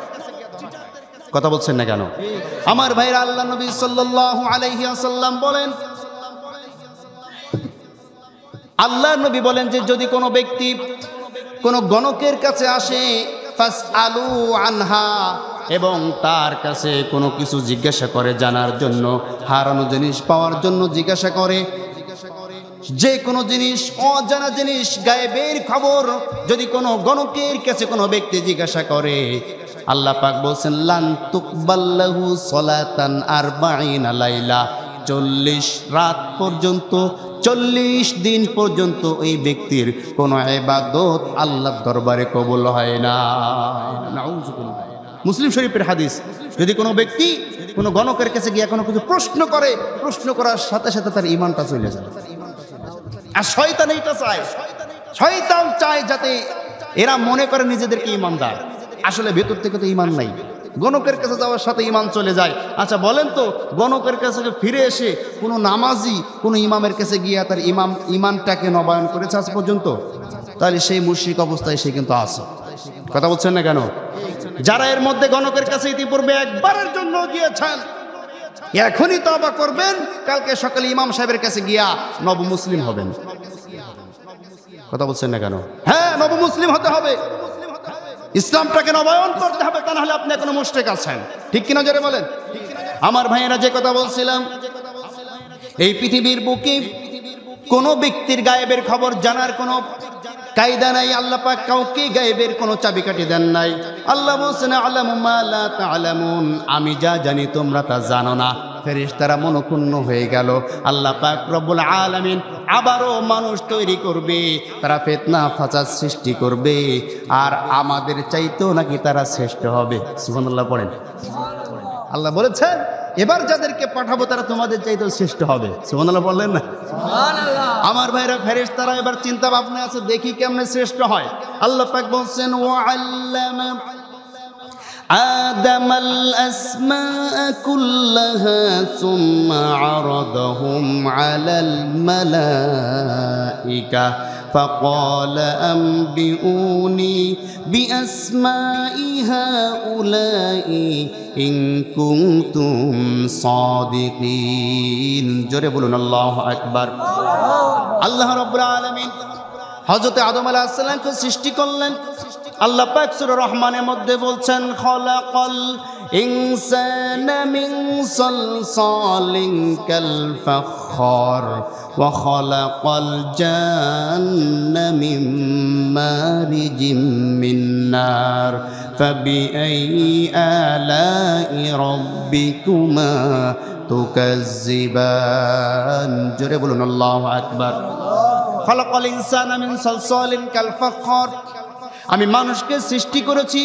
কথা বলছেন না কেন? আমার ভাইরা, আল্লাহ নবী সাল্লাল্লাহু আলাইহি ওয়াসাল্লাম বলেন, আল্লাহ নবী বলেন যে যদি কোনো ব্যক্তি কোনো গণকের কাছে আসে, ফাসআলু আনহা, এবং তার কাছে কোনো কিছু জিজ্ঞাসা করে জানার জন্য, হারানো জিনিস পাওয়ার জন্য জিজ্ঞাসা করে, যে কোনো জিনিস, অজানা জিনিস, গায়েবের খবর যদি কোনো গণকের কাছে কোনো ব্যক্তি জিজ্ঞাসা করে, আল্লাহ পাক বলছেন লান তুকবাল্লাহু সালাতান 40 লাইলা, 40 রাত পর্যন্ত, 40 দিন পর্যন্ত ওই ব্যক্তির কোনো ইবাদত আল্লাহর দরবারে কবুল হয় না। নাউযুবিল্লাহ। মুসলিম শরীফের হাদিস। যদি কোনো ব্যক্তি কোনো গণকের কাছে গিয়ে কোনো কিছু প্রশ্ন করে, প্রশ্ন করার সাথে সাথে তার ঈমানটা চলে যায়। আর শয়তান এইটা চায়, শয়তান চায় যাতে এরা মনে করে নিজেদেরকে ঈমানদার, আসলে ভেতর থেকে তো ঈমান নাই। গণকের কাছে যাওয়ার সাথে ঈমান চলে যায়। আচ্ছা বলেন তো, গণকের কাছে ফিরে এসে কোনো নামাজি কোনো ইমামের কাছে গিয়ে তার ঈমানটাকে নবায়ন করেছে আজ পর্যন্ত? তাহলে সেই মুশরিক অবস্থায় সে কিন্তু আছে। কথা বলছেন না কেন? যারা এর মধ্যে গণকের কাছে ইতিপূর্বে একবারের জন্য গিয়েছেন, এখনই তওবা করবেন, কালকে সকালে ইমাম সাহেবের কাছে গিয়া নব মুসলিম হবেন। কথা বলছেন না কেন? হ্যাঁ, নব মুসলিম হতে হবে, ইসলামটাকে নবায়ন করতে হবে, তা নাহলে আপনি এখনো মুশরিক আছেন। ঠিক কিনা জোরে বলেন? আমার ভাইয়েরা, যে কথা বলছিলাম, এই পৃথিবীর বুকে কোনো ব্যক্তির গায়েবের খবর জানার কোনো কায়দা নাই। আল্লাহ পাক কাউকে গায়েবের কোনো চাবিকাঠি দেন নাই। আল্লাহ বলছেন আ'লামু মা লা তা'লামুন, আমি যা জানি তোমরা তা জানো না। ফেরেশতারা মনক্ষুণ্ণ হয়ে গেল। আল্লাহ পাক রব্বুল আলামিন আবারও মানুষ তৈরি করবে, তারা ফিতনা ফাসাদ সৃষ্টি করবে, আর আমাদের চাইতেও নাকি তারা শ্রেষ্ঠ হবে। সুবহানাল্লাহ পড়েন। আল্লাহ বলেছেন এবার যাদেরকে পাঠাবো তারা তোমাদের চাইতেও শ্রেষ্ঠ হবে। সুবহানাল্লাহ বললেন না? সুবহানাল্লাহ। আমার ভাইরা, ফেরেশতারা এবার চিন্তা ভাবনা আছে, দেখি কেমনে শ্রেষ্ঠ হয়। আল্লাহ পাক বলছেন ওয়া'আল্লামা آدم الأسماء كلها ثم عرضهم على الملائكة فقال أنبئوني بأسماء هؤلاء إن كنتم صادقين। জোরে বলুন আল্লাহু আকবার। আল্লাহ রাব্বুল আলামিন হযরত আদম আলাইহিস সালামকে সৃষ্টি করলেন। আল্লাহ পাক সূরা রহমানের মধ্যে বলছেন খলাকাল ইনসানা মিন সালসালিন কাল ফাখখার ওয়া খলাকাল জান্না মিন মারিজিম মিন নার ফাবিআইয়ি আলাই রাব্বিকুমা তুকাজ্জিবান। জোরে বলুন আল্লাহু আকবার। খলাকাল ইনসানা মিন সালসালিন কাল ফাখখার, আমি মানুষকে সৃষ্টি করেছি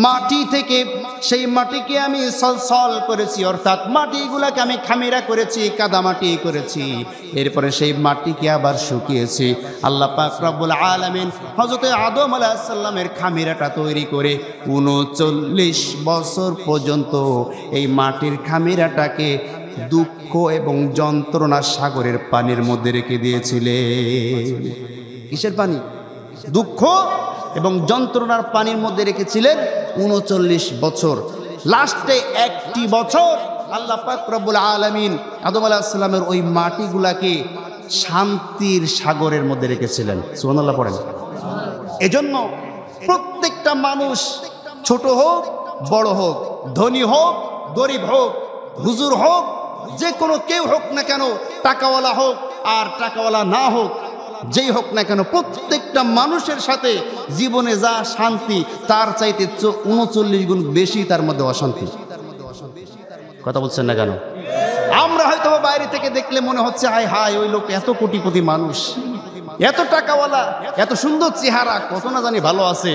মাটি থেকে, সেই মাটিকে আমি সলসল করেছি, অর্থাৎ মাটিগুলাকে আমি খামিরা করেছি, কাদামাটি করেছি, এরপরে সেই মাটিকে আবার শুকিয়েছি। আল্লাহ পাক রব্বুল আলামিন হযরত আদম আলাইহিস সালামের খামিরাটা তৈরি করে ৩৯ বছর পর্যন্ত এই মাটির খামিরাটাকে দুঃখ এবং যন্ত্রণার সাগরের পানির মধ্যে রেখে দিয়েছিলেন। কিসের পানি? দুঃখ এবং যন্ত্রণার পানির মধ্যে রেখেছিলেন ৩৯ বছর। লাস্টে একটি বছর আল্লাহ পাক রব্বুল আলামিন আদম আলাইহিস সালামের ওই মাটিগুলাকে শান্তির সাগরের মধ্যে রেখেছিলেন। সুবহানাল্লাহ পড়েন। এজন্য প্রত্যেকটা মানুষ, ছোট হোক বড় হোক, ধনী হোক গরিব হোক, হুজুর হোক, যে কোনো কেউ হোক না কেন, টাকাওয়ালা হোক আর টাকাওয়ালা না হোক, যেই হোক না কেন, প্রত্যেকটা মানুষের সাথে জীবনে যা শান্তি তার চাইতে ৩৯ গুণ বেশি তার মধ্যে অশান্তি। কথা বলছেন না কেন? আমরা হয়তো বাইরে থেকে দেখলে মনে হচ্ছে হায় হায় ওই লোক এত কোটিপতি মানুষ, এত টাকাওয়ালা, এত সুন্দর চেহারা, কত না জানি ভালো আছে।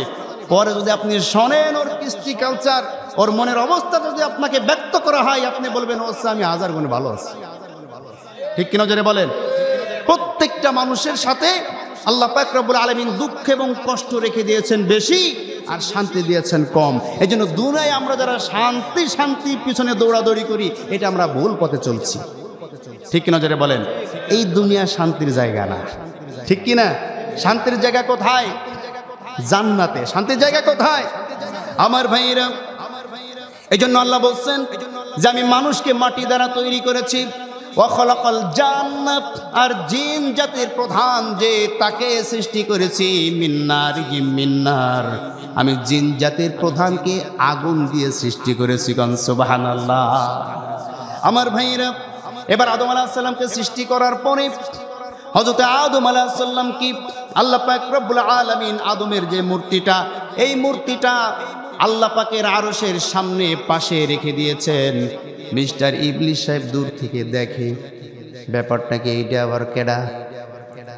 পরে যদি আপনি শোনেন ওর কৃষ্টি কালচার, ওর মনের অবস্থা যদি আপনাকে ব্যক্ত করা হয়, আপনি বলবেন হচ্ছে আমি 1000 গুণ ভালো আছি। ঠিক কিনা জোরে বলেন? প্রত্যেকটা মানুষের সাথে আল্লাহ পাক রব্বুল আলামিন দুঃখ এবং কষ্ট রেখে দিয়েছেন বেশি, আর শান্তি দিয়েছেন কম। এই জন্য দুনিয়ায় আমরা যারা শান্তির পিছনে দৌড়াদৌড়ি করি, এটা আমরা ভুল পথে চলছি। ঠিক কিনা জোরে বলেন? এই দুনিয়া শান্তির জায়গা না। ঠিক কিনা? শান্তির জায়গা কোথায়? জান্নাতে। শান্তির জায়গা কোথায় আমার ভাইয়েরা? এই জন্য আল্লাহ বলছেন যে আমি মানুষকে মাটি দ্বারা তৈরি করেছি, ওয়াখলাকাল জান্নাত, আর জিন জাতির প্রধান যে তাকে সৃষ্টি করেছি মিন্নার, আমি জিন জাতির প্রধানকে আগুন দিয়ে সৃষ্টি করেছি। কারণ সুবহানাল্লাহ। আমার ভাইরা, এবার আদম আলাইহিস সালামকে সৃষ্টি করার পরে হযরত আদম আলাইহিস সালাম কি আল্লাহ পাক রব্বুল আলামিন আদমের যে মূর্তিটা, এই মূর্তিটা আল্লাহ পাকের আরশের সামনে পাশে রেখে দিয়েছেন। মিস্টার ইবলিস সাহেব দূর থেকে দেখে ব্যাপারটাকে, এইটা আবার কেডা?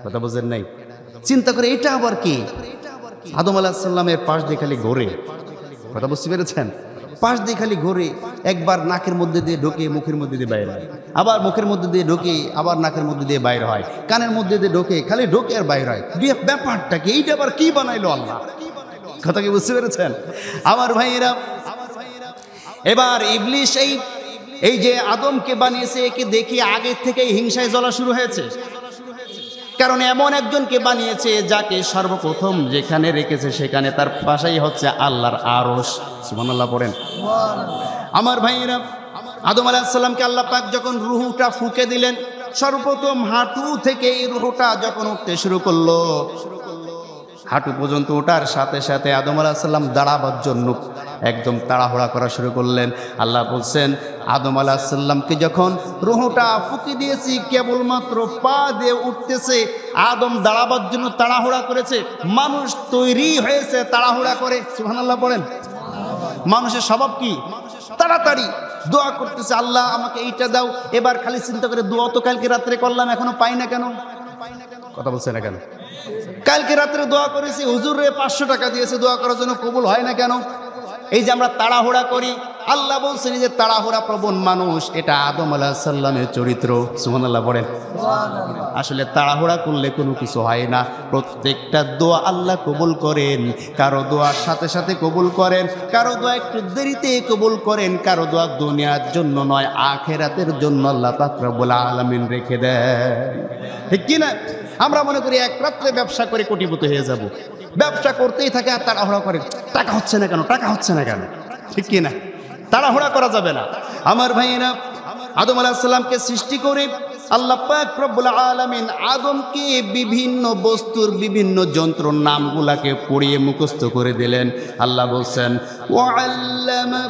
কথা বুঝেন নাই? চিন্তা করে এটা আবার কি? আদম আলাইহিস সালামের পাশ দিয়ে খালি ঘোরে। কথা বুঝতে পেরেছেন? পাশ দিয়ে খালি ঘোরে, একবার নাকের মধ্যে দিয়ে ঢোকে, মুখের মধ্যে দিয়ে বাইরে হয়, আবার মুখের মধ্যে দিয়ে ঢোকে, আবার নাকের মধ্যে দিয়ে বাইরে হয়, কানের মধ্যে দিয়ে ঢোকে, খালি ঢোকে আর বাইরে হয়। ব্যাপারটা কি? এইটা আবার কি বানাইলো আল্লাহ? কথা কি বুঝতে পেরেছেন আমার ভাইয়েরা? এবার ইবলিস এই যে আদমকে বানিয়েছে, একে দেখি আগের থেকেই হিংসায় জ্বলা শুরু হয়েছে। কারণ এমন একজনকে বানিয়েছে যাকে সর্বপ্রথম যেখানে রেখেছে সেখানে তার পাশেই হচ্ছে আল্লাহর আরশ। সুবহানাল্লাহ পড়েন। আমার ভাইয়েরা, আদম আলাইহিস সালামকে আল্লাহ পাক যখন রূহটা ফুঁকে দিলেন, সর্বপ্রথম হাঁটু থেকে এই রূহটা যখন উঠতে শুরু করলো, হাঁটু পর্যন্ত ওঠার সাথে সাথে আদম আলাইহিস সালাম দাঁড়াবার জন্য একদম তাড়াহুড়া করা শুরু করলেন। আল্লাহ বলছেন আদম আলাইহিস সালামকে যখন রূহটা ফুঁকে দিয়েছি, কেবলমাত্র পা দিয়ে উঠতেছে, আদম দাঁড়াবার জন্য তাড়াহুড়া করেছে। মানুষ তৈরি হয়েছে তাড়াহুড়া করে। সুবহানাল্লাহ পড়েন। মানুষের স্বভাব কি? তাড়াতাড়ি দোয়া করতেছে, আল্লাহ আমাকে এইটা দাও। এবার খালি চিন্তা করে দোয়া তো কালকে রাত্রে করলাম, এখনো পাই না কেন? কথা বলছে না কেন? কালকে রাত্রে দোয়া করেছি, হুজুরে 500 টাকা দিয়েছে দোয়া করার জন্য, কবুল হয় না কেন? এই যে আমরা তাড়াহুড়া করি, আল্লাহ বলছেন যে তাড়াহুড়া প্রবণ মানুষ, এটা আদম আলাইহিস সালামের চরিত্র। সুবহানাল্লাহ বলেন। আসলে তাড়াহুড়া করলে কোনো কিছু হয় না। প্রত্যেকটা দোয়া আল্লাহ কবুল করেন, কারো দোয়ার সাথে সাথে কবুল করেন, কারো দোয়া একটু দেরিতে কবুল করেন, কারো দোয়া দুনিয়ার জন্য নয় আখিরাতের জন্য আল্লাহ পাক রব্বুল আলামিন রেখে দেন। ঠিক কি না? আমরা মনে করি এক রাত্রে ব্যবসা করে কোটিপতি হয়ে যাব, ব্যবসা করতেই থাকে আর তাড়াহুড়া করে, টাকা হচ্ছে না কেন, টাকা হচ্ছে না কেন? ঠিক কি না? তাড়াহুড়া করা যাবে না আমার ভাইয়েরা। আদম আলাইহিস সালামকে সৃষ্টি করে আল্লাহ পাক রব্বুল আলামিন আদমকে বিভিন্ন বস্তুর বিভিন্ন যন্ত্রর নামগুলাকে পড়িয়ে মুখস্থ করে দিলেন। আল্লাহ বলছেন ওয়াল্লামা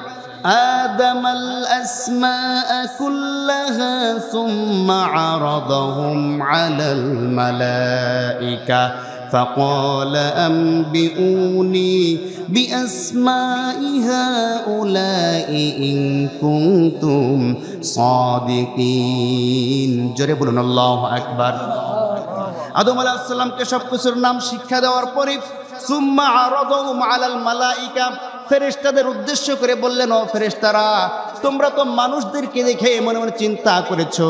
آدم الأسماء كلها ثم عرضهم على الملائكة فقال أنبئوني بأسماء هؤلاء إن كنتم صادقين জোরে বলুন আল্লাহু আকবার। আদম আলাইহিস সালামকে সব কিছুর নাম শিক্ষা দেওয়ার পরে সুম্মা আরাদাহুম আলাল মালাইকা, ফেরেশতাদের উদ্দেশ্য করে বললেন, ও ফেরেশতারা, তোমরা তো মানুষদেরকে দেখে মনে মনে চিন্তা করেছো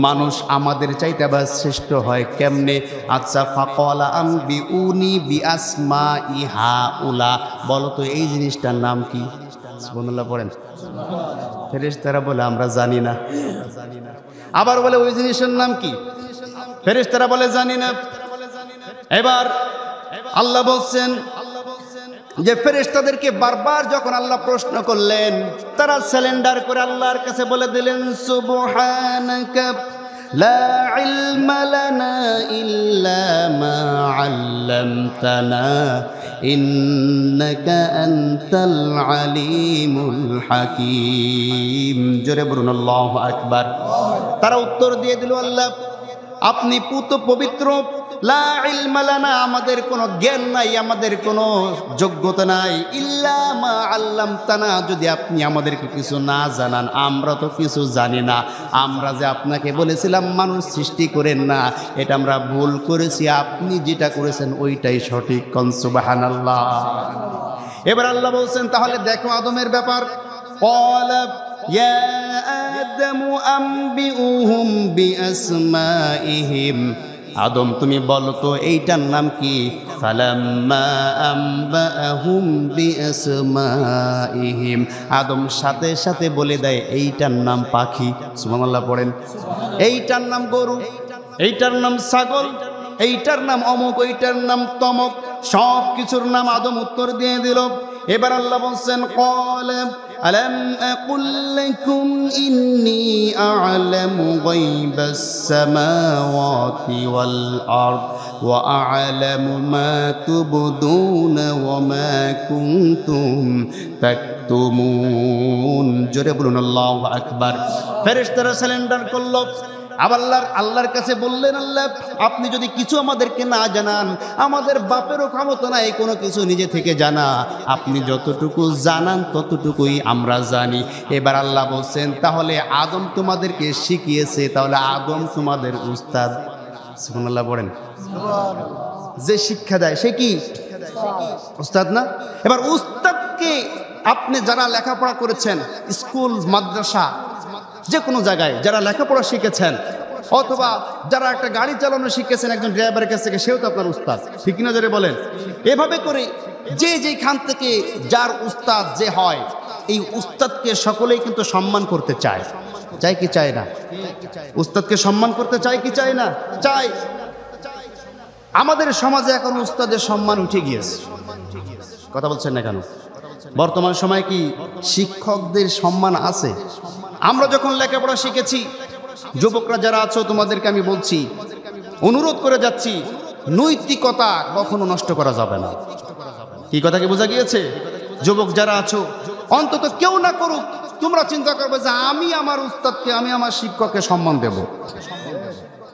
মানুষ আমাদের চাইতে আবার শ্রেষ্ঠ হয় কেমনে? আচ্ছা, ফাকালা আনবিউনি বিআসমাই হাউলা, বলো তো এই জিনিসটার নাম কি? সুবহানাল্লাহ পড়েন। ফেরেশতারা বলে আমরা জানি না। আবার বলে ওই জিনিসের নাম কি? ফেরেশতারা বলে জানি না। এবার আল্লাহ বলছেন যে ফেরেশতাদেরকে বারবার যখন আল্লাহ প্রশ্ন করলেন, তারা সারেন্ডার করে আল্লাহর কাছে বলে দিলেন সুবহানাকা লা ইলমা লানা ইল্লা মা আল্লামতানা ইন্নাকা আনতাল আলিমুল হাকীম। জোরে বলুন আল্লাহু আকবার। তারা উত্তর দিয়ে দিল, আল্লাহ আপনি পুত পবিত্র, লা ইলমা লানা, আমাদের কোনো জ্ঞান নাই, আমাদের কোনো যোগ্যতা নাই, ইল্লা মা আল্লামতানা, যদি আপনি আমাদেরকে কিছু না জানান, আমরা তো কিছু জানি না। আমরা যে আপনাকে বলেছিলাম মানুষ সৃষ্টি করেন না, এটা আমরা ভুল করেছি, আপনি যেটা করেছেন ওইটাই সঠিক। কোন সুবহানাল্লাহ। এবার আল্লাহ বলছেন তাহলে দেখো আদমের ব্যাপার। ক্বালা ইয়া আদামু আনবিউহুম বিআসমাইহিম, আদম তুমি বলো তো এইটার নাম কি? ফালাম্মা আম্বাআহুম বিআসমাইহিম, আদম সাথে সাথে বলে দেয় এইটার নাম পাখি। সুবহানাল্লাহ পড়েন। এইটার নাম গরু, এইটার নাম ছাগল, এইটার নাম অমুক, ওইটার নাম তমক, সব কিছুর নাম আদম উত্তর দিয়ে দিল। এবার আল্লাহ বলছেন ক্বালা আলাম আকুল লাকুম ইন্নী আ'লামু গায়বাস সামাওয়াতি ওয়াল আরদ ওয়া আ'লামু মা তুবদুনা ওয়া মা কুনতুম তাকতুমুন। জোরে বলুন আল্লাহু আকবার। ফেরেশতারা সারেন্ডার করলো। আবার আল্লাহর কাছে বললেন, আল্লাহ আপনি যদি কিছু আমাদেরকে না জানান, আমাদের বাপেরও ক্ষমতা নাই কোনো কিছু নিজে থেকে জানা, আপনি যতটুকু জানান ততটুকুই আমরা জানি। এবার আল্লাহ বলছেন তাহলে আদম তোমাদেরকে শিখিয়েছে, তাহলে আদম তোমাদের উস্তাদ। সুবহানাল্লাহ পড়েন। যে শিক্ষা দেয় সে কি উস্তাদ না? এবার উস্তাদকে আপনি যারা লেখাপড়া করেছেন, স্কুল মাদ্রাসা যে কোনো জায়গায় যারা লেখাপড়া শিখেছেন, অথবা যারা একটা গাড়ি চালানো শিখেছেন একজন ড্রাইভারের কাছ থেকে, সেও তো আপনার উস্তাদ, ঠিক কিনা জোরে বলেন? এভাবে করে যে যেখান থেকে যার উস্তাদ যে হয়, এই উস্তাদকে সকলেই কিন্তু সম্মান করতে চায়। চায় কি চায় না? উস্তাদকে সম্মান করতে চায় কি চায় না? চায়। আমাদের সমাজে এখন উস্তাদের সম্মান উঠে গিয়েছে। কথা বলছেন না কেন? বর্তমান সময়ে কি শিক্ষকদের সম্মান আছে? আমরা যখন লেখাপড়া শিখেছি, যুবকরা যারা আছো তোমাদেরকে আমি বলছি, অনুরোধ করে যাচ্ছি, নৈতিকতা কখনো নষ্ট করা যাবে না। কি কথা কি বোঝা গিয়েছে? যুবক যারা আছো, অন্তত কেউ না করুক, তোমরা চিন্তা করবে যে আমি আমার উস্তাদকে, আমি আমার শিক্ষককে সম্মান দেব।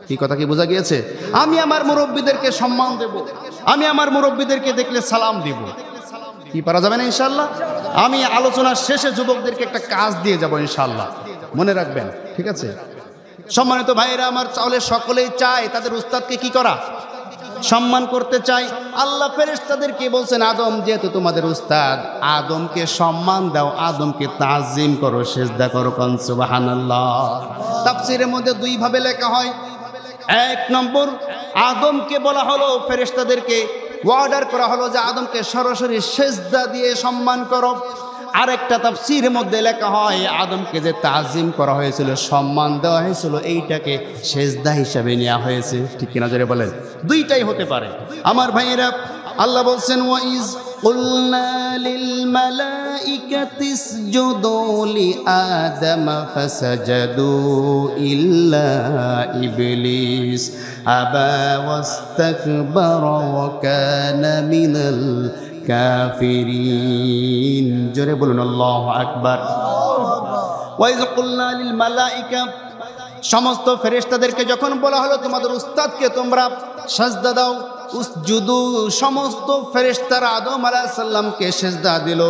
কি কথা কি বোঝা গিয়েছে? আমি আমার মুরব্বীদেরকে সম্মান দেব, আমি আমার মুরব্বীদেরকে দেখলে সালাম দেব। কি পারা যাবে না ইনশাআল্লাহ? আমি আলোচনার শেষে যুবকদেরকে একটা কাজ দিয়ে যাব ইনশাআল্লাহ, মনে রাখবেন, ঠিক আছে? সম্মানিত ভাইরা আমার, চাওলে সকলেই চায় তাদের উস্তাদকে কি করা? সম্মান করতে চাই। আল্লাহ ফেরেশতাদেরকে বলছেন আদম যেহেতু তোমাদের উস্তাদ, আদমকে সম্মান দাও, আদমকে তাজিম করো, সেজদা করো। কোন সুবহানাল্লাহ। তাফসীরের মধ্যে দুই ভাবে লেখা হয়। এক নম্বর, আদমকে বলা হলো, ফেরেশতাদেরকে অর্ডার করা হলো যে আদমকে সরাসরি সেজদা দিয়ে সম্মান করো। আরেকটা তাফসীরের মধ্যে লেখা হয় আদমকে যে তাজিম করা হয়েছিল, সম্মান দেওয়া হয়েছিল, এইটাকে সেজদা হিসাবে নেওয়া হয়েছে। ঠিক কিনা জোরে বলেন? দুইটাই হতে পারে আমার ভাইয়েরা। আল্লাহ বলছেন ওয়াইজ قلنا للملائكة اسجدوا لآدم فسجدوا إلا إبليس أبى واستكبر وكان من الكافرين جرب الله أكبر وإذ قلنا للملائكة সমস্ত ফেরেশতাদেরকে যখন বলা হলো তোমাদের উস্তাদকে তোমরা সাজদা দাও উসজুদু সমস্ত ফেরেশতারা আদম আলাইহিস সালামকে সিজদা দিল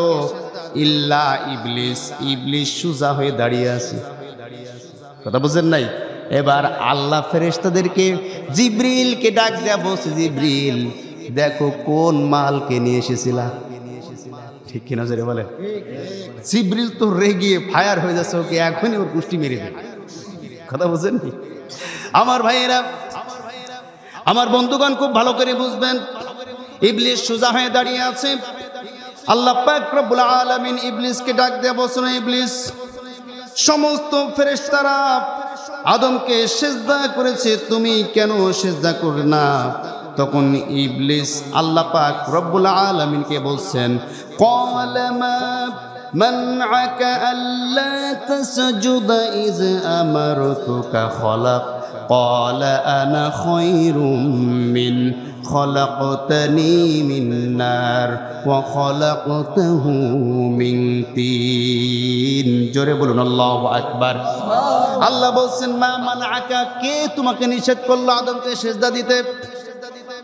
ইল্লা ইবলিস ইবলিস সুজা হয়ে দাঁড়িয়ে আছে কথা বুঝেন নাই এবার আল্লাহ ফেরেশতাদেরকে জিবরিলকে ডাক দেয়া বলছে জিবরিল দেখো কোন মালকে নিয়ে এসেছিলা ঠিক কিনা জোরে বলে জিবরিল তো রেগে ফায়ার হয়ে যাচ্ছে ওকে এখনই ওর কুষ্টি মেরে দেবে কথা বুঝেন আমার ভাইয়েরা আমার বন্ধুগণ খুব ভালো করে বুঝবেন ইবলিস সোজা হয়ে দাঁড়িয়ে আছে আল্লাহ পাক রব্বুল আলামিন ইবলিসকে ডাক দেয়া বলছেন ইবলিস সমস্ত ফেরেশতারা আদমকে সিজদা করেছে তুমি কেন সিজদা করলে না তখন ইবলিস আল্লাহ পাক রব্বুল আলামিনকে বলছেন ক্বালা মা منعك ألا تسجد إذ أمرتك قال أنا خير من خلقتني من نار وخلقته من طين জোরে বলুন আল্লাহু আকবার আল্লাহ বলেন মা মানআকা কে তোমাকে নিষেধ করলো আদমকে সিজদা দিতে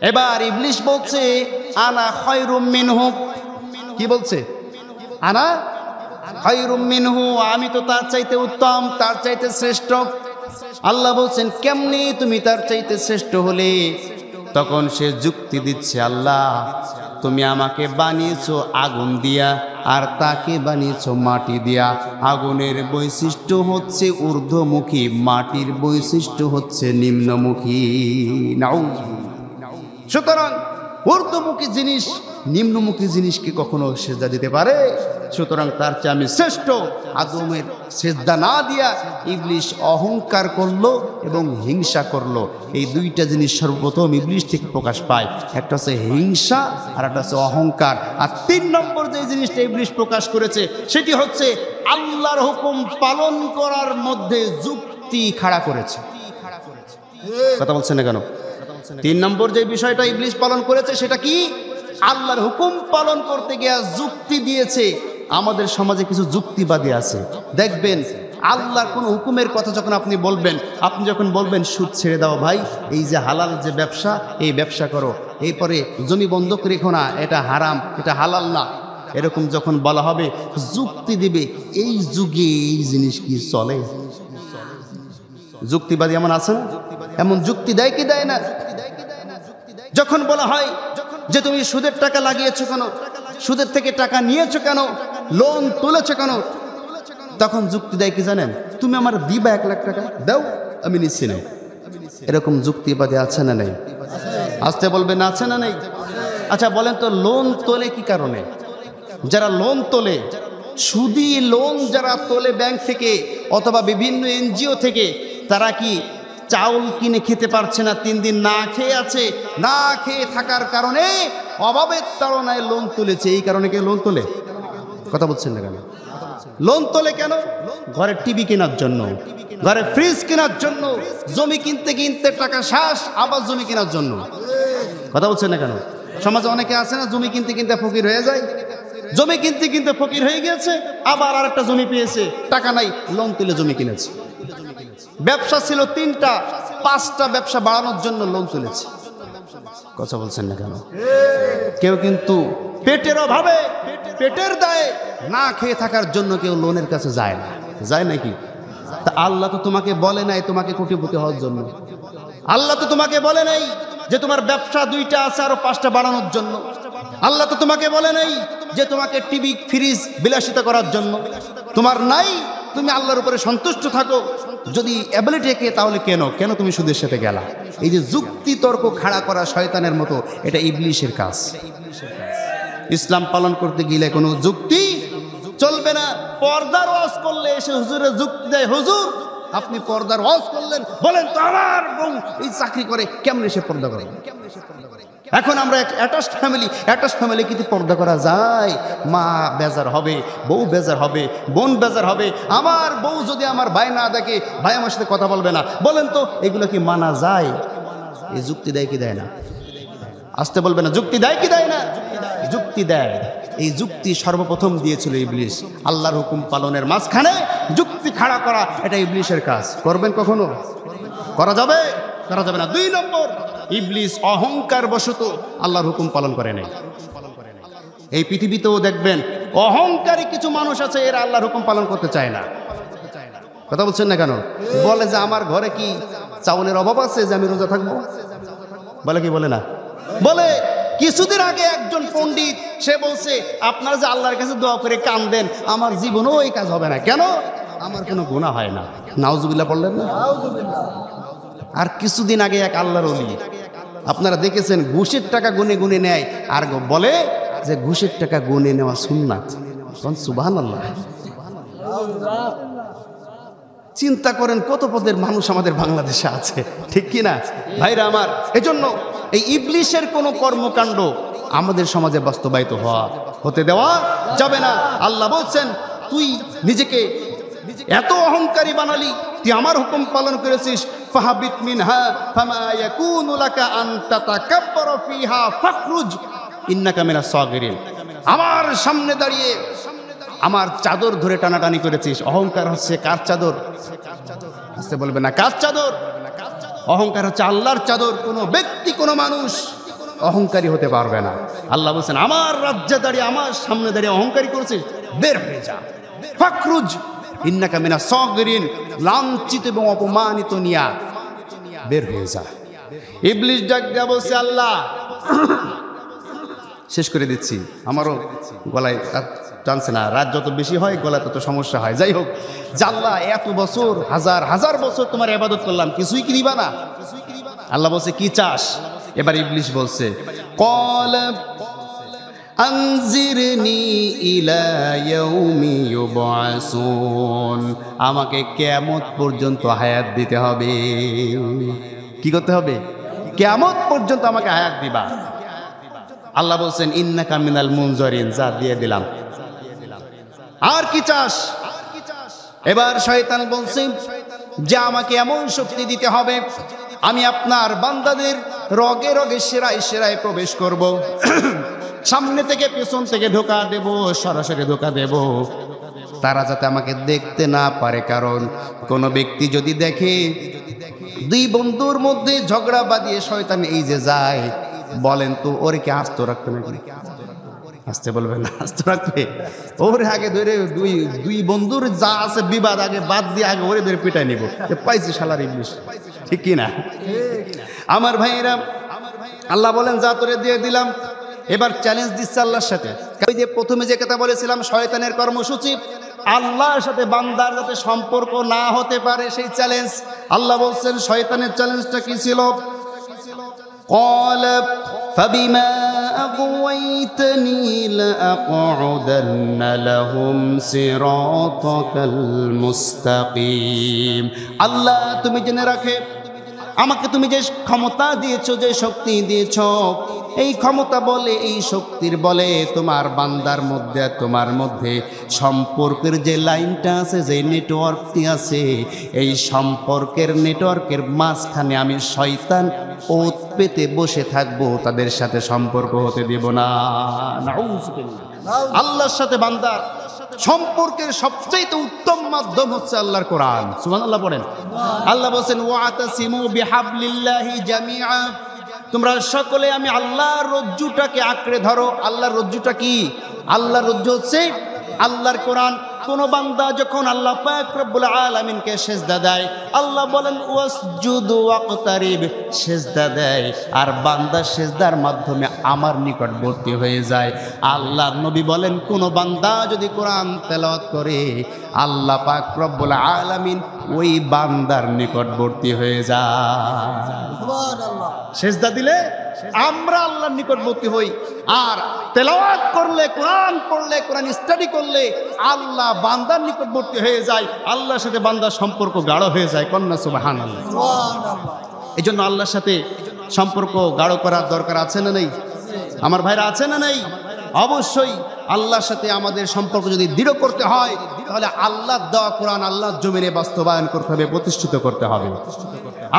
এবার ইবলিস বলছে আনা খায়রুম মিনহু কি বলছে আনা খায়রুম মিনহু আমি তো তার চাইতে উত্তম তার চাইতে শ্রেষ্ঠ আল্লাহ বলছেন কেমনি তুমি তার চাইতে শ্রেষ্ঠ হলে তখন সে যুক্তি দিচ্ছে আল্লাহ তুমি আমাকে বানিয়েছো আগুন দিয়া আর তাকে বানিয়েছো মাটি দিয়া আগুনের বৈশিষ্ট্য হচ্ছে ঊর্ধ্বমুখী মাটির বৈশিষ্ট্য হচ্ছে নিম্নমুখী সুতরাং ঊর্ধ্বমুখী জিনিস নিম্নমুখী জিনিসকে কখনো সেজদা দিতে পারে সুতরাং তার চেয়ে আমি শ্রেষ্ঠ আদমের সেজদা না দিয়া ইবলিস অহংকার করলো এবং হিংসা করলো এই দুইটা জিনিস সর্বপ্রথম ইবলিস থেকে প্রকাশ পায় একটা হচ্ছে হিংসা আর একটা হচ্ছে অহংকার আর 3 নম্বর যে জিনিসটা ইবলিস প্রকাশ করেছে সেটি হচ্ছে আল্লাহর হুকুম পালন করার মধ্যে যুক্তি খাড়া করেছে কথা বলছেন না কেন 3 নম্বর যে বিষয়টা ইবলিস পালন করেছে সেটা কি আল্লাহর হুকুম পালন করতে গিয়ে যুক্তি দিয়েছে আমাদের সমাজে কিছু যুক্তিবাদী আছে দেখবেন আল্লাহর কোন হুকুমের কথা যখন আপনি যখন বলবেন সুদ ছেড়ে দাও ভাই এই যে হালাল যে ব্যবসা এই ব্যবসা করো এরপরে জমি বন্ধক রেখো না এটা হারাম এটা হালাল না এরকম যখন বলা হবে যুক্তি দিবে এই যুগে এই জিনিস কি চলে যুক্তিবাদী এমন আছে না এমন যুক্তি দেয় কি দেয় না যখন বলা হয় যে তুমি সুদের টাকা লাগিয়েছো কেন সুদের থেকে টাকা নিয়েছো কেন লোন তুলেছো কেন তখন যুক্তি দেয় কি জানেন তুমি আমার দিবা 1 লাখ টাকা দাও আমি নিচ্ছি না এরকম যুক্তিবাদী আছে না নেই আসতে বলবেন আছে না নেই আচ্ছা বলেন তো লোন তোলে কি কারণে যারা লোন তোলে সুদি লোন যারা তোলে ব্যাংক থেকে অথবা বিভিন্ন এনজিও থেকে তারা কি চাউল কিনে খেতে পারছে না 3 দিন না খেয়ে আছে না খেয়ে থাকার কারণে অভাবের তাড়নায় লোন তুলেছে এই কারণে কে লোন তোলে কথা বলছেন না কেন লোন তোলে কেন ঘরে টিভি কেনার জন্য ঘরে ফ্রিজ কেনার জন্য জমি কিনতে কিনতে টাকা শেষ আবার জমি কেনার জন্য কথা বলছেন না কেন সমাজে অনেকে আছে না জমি কিনতে কিনতে ফকির হয়ে যায় জমি কিনতে কিনতে ফকির হয়ে গেছে আবার আরেকটা জমি পেয়েছে টাকা নাই লোন তুলে জমি কিনেছে ব্যবসা ছিল 3টা 5টা ব্যবসা বাড়ানোর জন্য লোন তুলেছে কথা বলছেন না কেন কেউ কিন্তু পেটের অভাবে পেটের দায়ে না খেয়ে থাকার জন্য কেউ লোনের কাছে যায় না যায় নাকি তা আল্লাহ তো তোমাকে বলে নাই তোমাকে কোটিপতি হওয়ার জন্য আল্লাহ তো তোমাকে বলে নাই যে তোমার ব্যবসা 2টা আছে আরো 5টা বাড়ানোর জন্য আল্লাহ তো তোমাকে বলে নাই যে তোমাকে টিভি ফ্রিজ বিলাসিতা করার জন্য তোমার নাই তুমি আল্লাহর উপরে সন্তুষ্ট থাকো যদি অ্যাবিলিটি কে তাহলে কেন তুমি সুদের সাথে গেলা এই যে যুক্তি তর্ক খাড়া করা শয়তানের মতো এটা ইবলিশের কাজ ইসলাম পালন করতে গেলে কোনো যুক্তি চলবে না পর্দার ওয়াজ করলে এসে হুজুরের যুক্তি দেয় হুজুর আপনি পর্দার ওয়াজ করলেন বলেন তো আমার বউ এই চাকরি করে কেমনে সে পর্দা করে এখন আমরা অ্যাটাচড ফ্যামিলি কিন্তু পর্দা করা যায়? মা বেজার হবে, বউ বেজার হবে, বোন বেজার হবে, আমার বউ যদি আমার ভাই না দেখে, ভাই আমার সাথে কথা বলবে না। বলেন তো এগুলো কি মানা যায়? এই যুক্তি দেয় কি দেয় না? আসতে বলবে না, যুক্তি দেয় কি দেয় না? যুক্তি দেয়। এই যুক্তি সর্বপ্রথম দিয়েছিল ইবলিস। আল্লাহর হুকুম পালনের মাঝখানে যুক্তি খাড়া করা, এটা ইবলিসের কাজ। করবেন কখনো? করা যাবে? করা যাবে না। 2 নম্বর, ইবলিস অহংকার বশত আল্লাহর হুকুম পালন করে নাই। এই পৃথিবীতেও দেখবেন অহংকারী কিছু মানুষ আছে, এরা আল্লাহর হুকুম পালন করতে চায় না। কথা বলছেন না কেন? বলে যে আমার ঘরে কি চাউলের অভাব আছে যে আমি রোজা থাকবো? বলে কি বলে না? বলে। কিছুদিন আগে একজন পণ্ডিত সে বলছে আপনারা যে আল্লাহর কাছে দোয়া করে কান্দেন, আমার জীবনেও এই কাজ হবে না। কেন? আমার কোনো গুনাহ হয় না। নাউজুবিল্লাহ পড়লেন না? আর কিছুদিন আগে এক আল্লাহর ওলি, আপনারা দেখেছেন, ঘুষের টাকা গুনে গুনে নেয় আর বলে যে ঘুষের টাকা গুনে নেওয়া সুন্নাত। সুবহানাল্লাহ। চিন্তা করেন কত পদের মানুষ আমাদের বাংলাদেশে আছে, ঠিক কি না ভাইরা আমার? এজন্য এই ইবলিশের কোনো কর্মকাণ্ড আমাদের সমাজে বাস্তবায়িত হতে দেওয়া যাবে না। আল্লাহ বলছেন তুই নিজেকে এত অহংকারী বানালি, তুই আমার হুকুম পালন করেছিস, ফাহাবিত মিনহা ফামা ইয়াকুনু লাকা আন তাতাকাব্বারা ফিহা ফাখরুজ ইন্নাকা মিনাস সাগিরিন। আমার সামনে দাঁড়িয়ে আমার চাদর ধরে টানাটানি করেছিস। অহংকার হচ্ছে কার চাদর? আসতে বলবে না, কার চাদর? অহংকার হচ্ছে আল্লাহর চাদর। কোনো ব্যক্তি, কোনো মানুষ অহংকারী হতে পারবে না। আল্লাহ বলছেন আমার রাজ্যে দাঁড়িয়ে, আমার সামনে দাঁড়িয়ে অহংকারী করেছিস, বের হয়ে যা। ফাখরুজ ইন্নাকা মিনাস সাগিরিন, লাঞ্ছিত এবং অপমানিত নিয়া বের হয়ে যা। ইবলিস ডাক দিয়া বলছে আল্লাহ, শেষ করে দিচ্ছি, আমারও গলায় টানছে না, রাত যত বেশি হয় গলায় তত সমস্যা হয়। যাই হোক, আল্লাহ এত বছর, হাজার হাজার বছর তোমার ইবাদত করলাম, কিছুই কি দিবা না? আল্লাহ বলছে কি চাস? এবার ইবলিস বলছে ক্বাল আনজিরনি ইলা ইয়াউমি ইউবআসুন, আমাকে কিয়ামত পর্যন্ত হায়াত দিতে হবে। কি করতে হবে? কিয়ামত পর্যন্ত আমাকে হায়াত দিবা। আল্লাহ বলছেন ইন্নাকা মিনাল মুনজারিন, যা দিয়ে দিলাম, আর কি চাস? এবার শয়তান বলছে যে আমাকে এমন শক্তি দিতে হবে, আমি আপনার বান্দাদের রগে রগে শিরায় শিরায় প্রবেশ করব, সামনে থেকে পেছন থেকে ধোকা দেব, সরাসরি ধোকা দেব, তারা যাতে আমাকে দেখতে না পারে। কারণ কোন ব্যক্তি যদি দেখে 2 বন্ধুর মধ্যে ঝগড়া বাঁধিয়ে শয়তান এই যে যায়, বলেন তো ওরে কি আস্ত রাখতে নাকি? আসতে বলবে না, আস্ত রাখবে? ওরে আগে ধরে দুই বন্ধুর যা আছে বিবাদ আগে বাদ দিয়ে আগে ওরে ধরে পিটাই নিব, পাইছি শালার ইবলিশ, ঠিক কি না? আমার ভাইয়েরা, আল্লাহ বলেন যা তোরে দিয়ে দিলাম। এবার চ্যালেঞ্জ দিচ্ছে আল্লাহর সাথে। ওই যে প্রথমে যে কথা বলেছিলাম, শয়তানের কর্মসূচি, আল্লাহর সাথে বান্দার যাতে সম্পর্ক না হতে পারে সেই চ্যালেঞ্জ। আল্লাহ বলছেন শয়তানের চ্যালেঞ্জটা কি ছিল? قال فبما أغويتني لأقعدن لهم صراطك المستقيم। আল্লাহ তুমি জেনে রাখে, আমাকে তুমি যে ক্ষমতা দিয়েছো, যে শক্তি দিয়েছো, এই ক্ষমতা বলে, এই শক্তির বলে তোমার বান্দার মধ্যে, তোমার মধ্যে সম্পর্কের যে লাইনটা আছে, যে নেটওয়ার্কটি আছে, এই সম্পর্কের নেটওয়ার্কের মাঝখানে আমি শয়তান ওত পেতে বসে থাকবো, তাদের সাথে সম্পর্ক হতে দেব না। নাউযুবিল্লাহ। আল্লাহর সাথে বান্দার সম্পর্কের সবচেয়ে উত্তম মাধ্যম হচ্ছে আল্লাহর কোরআন। সুবহানাল্লাহ পড়েন। আল্লাহ বলেন ওয়াতাসিমু বিহাবলিল্লাহি জামিআ, তোমরা সকলে আমি আল্লাহর রজ্জুটাকে আঁকড়ে ধরো। আল্লাহর রজ্জুটা কি? আল্লাহর রজ্জু হচ্ছে আল্লাহর কোরআন। কোন বান্দা যখন আল্লাহ পাক রব্বুল আলামিনকে সিজদা দেয়, আল্লাহ বলেন ওয়াসজুদু ওয়াকতারিব, সিজদা দেয় আর বান্দা সিজদার মাধ্যমে আমার নিকটবর্তী হয়ে যায়। আল্লাহর নবী বলেন কোন বান্দা যদি কোরআন তেলাওয়াত করে, আল্লাহ পাক রব্বুল আলামিন ওই বান্দার নিকটবর্তী হয়ে যায়। সুবহানাল্লাহ। সিজদা দিলে আমরা আল্লাহর নিকটবর্তী হই, আর তেলাওয়াত করলে, কোরআন পড়লে, কোরআন স্টাডি করলে আল্লাহ বান্দার নিকটবর্তী হয়ে যায়, আল্লাহর সাথে বান্দার সম্পর্ক গাঢ় হয়ে যায়। কন্যা সুবহানাল্লাহ। এই জন্য আল্লাহর সাথে সম্পর্ক গাঢ় করার দরকার আছে না নেই? আমার ভাইরা আছে না নেই? অবশ্যই আল্লাহর সাথে আমাদের সম্পর্ক যদি দৃঢ় করতে হয়, তাহলে আল্লাহর দেওয়া কোরআন আল্লাহর জমিনে বাস্তবায়ন করতে হবে, প্রতিষ্ঠিত করতে হবে।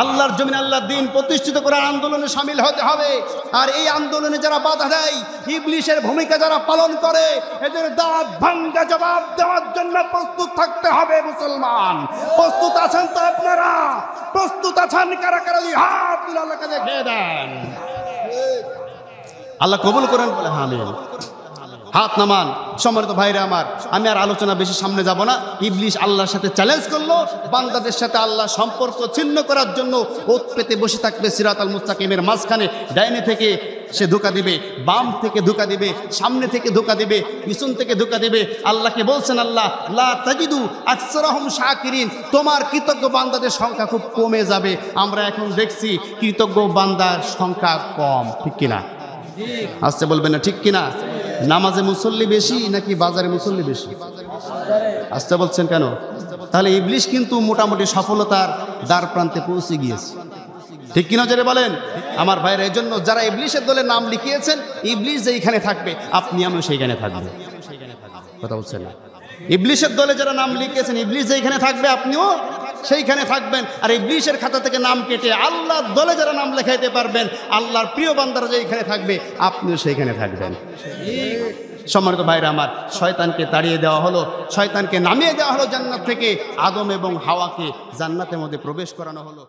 আল্লাহর জমিনে আল্লাহর দ্বীন প্রতিষ্ঠিত করার আন্দোলনে শামিল হতে হবে। আর এই আন্দোলনে যারা বাধা দেয়, ইবলিশের ভূমিকা যারা পালন করে, এদের দাঁত ভাঙ্গা জবাব দেওয়ার জন্য প্রস্তুত থাকতে হবে। মুসলমান প্রস্তুত আছেন তো? আপনারা প্রস্তুত আছেন? কারা কারা হাত তুলে আল্লাহকে দেখিয়ে দেন। আল্লাহ কবুল করেন বলে আমিন। হাত নামান। সম্মানিত ভাইরা আমার, আমি আর আলোচনা বেশি সামনে যাব না। ইবলিশ আল্লাহর সাথে চ্যালেঞ্জ করলো, বান্দাদের সাথে আল্লাহ সম্পর্ক ছিন্ন করার জন্য ওত পেতে বসে থাকবে সিরাতাল মুস্তাকিমের মাঝখানে। ডাইনে থেকে সে ধোঁকা দিবে, বাম থেকে ধোঁকা দিবে, সামনে থেকে ধোঁকা দিবে, পিছন থেকে ধোঁকা দিবে। আল্লাহকে বলছেন আল্লাহ, লা তাজিদু আকসারাহুম শাকিরিন, তোমার কৃতজ্ঞ বান্দাদের সংখ্যা খুব কমে যাবে। আমরা এখন দেখছি কৃতজ্ঞ বান্দার সংখ্যা কম, ঠিক কিনা? আসতে বলবেন না, ঠিক কিনা? নামাজে মুসল্লি বেশি নাকি বাজারে মুসল্লি বেশি? আসতে বলছেন কেন? তাহলে ইবলিশ কিন্তু মোটামুটি সফলতার দ্বার প্রান্তে পৌঁছে গিয়েছে, ঠিক কিনা যারা বলেন? আমার ভাইরা, এই জন্য যারা ইবলিশের দলে নাম লিখিয়েছেন, ইবলিশ যেইখানে থাকবে আপনি আমিও সেইখানে থাকবে। কথা বলছেন না? ইবলিশের দলে যারা নাম লিখিয়েছেন, ইবলিশ যেইখানে থাকবে আপনিও সেইখানে থাকবেন। আর ইবলিশের খাতা থেকে নাম কেটে আল্লাহর দলে যারা নাম লেখাইতে পারবেন, আল্লাহর প্রিয় বান্দারা যেইখানে থাকবে আপনিও সেইখানে থাকবেন। সম্মানিত ভাইরা আমার, শয়তানকে তাড়িয়ে দেওয়া হলো, শয়তানকে নামিয়ে দেওয়া হলো জান্নাত থেকে। আদম এবং হাওয়াকে জান্নাতের মধ্যে প্রবেশ করানো হলো।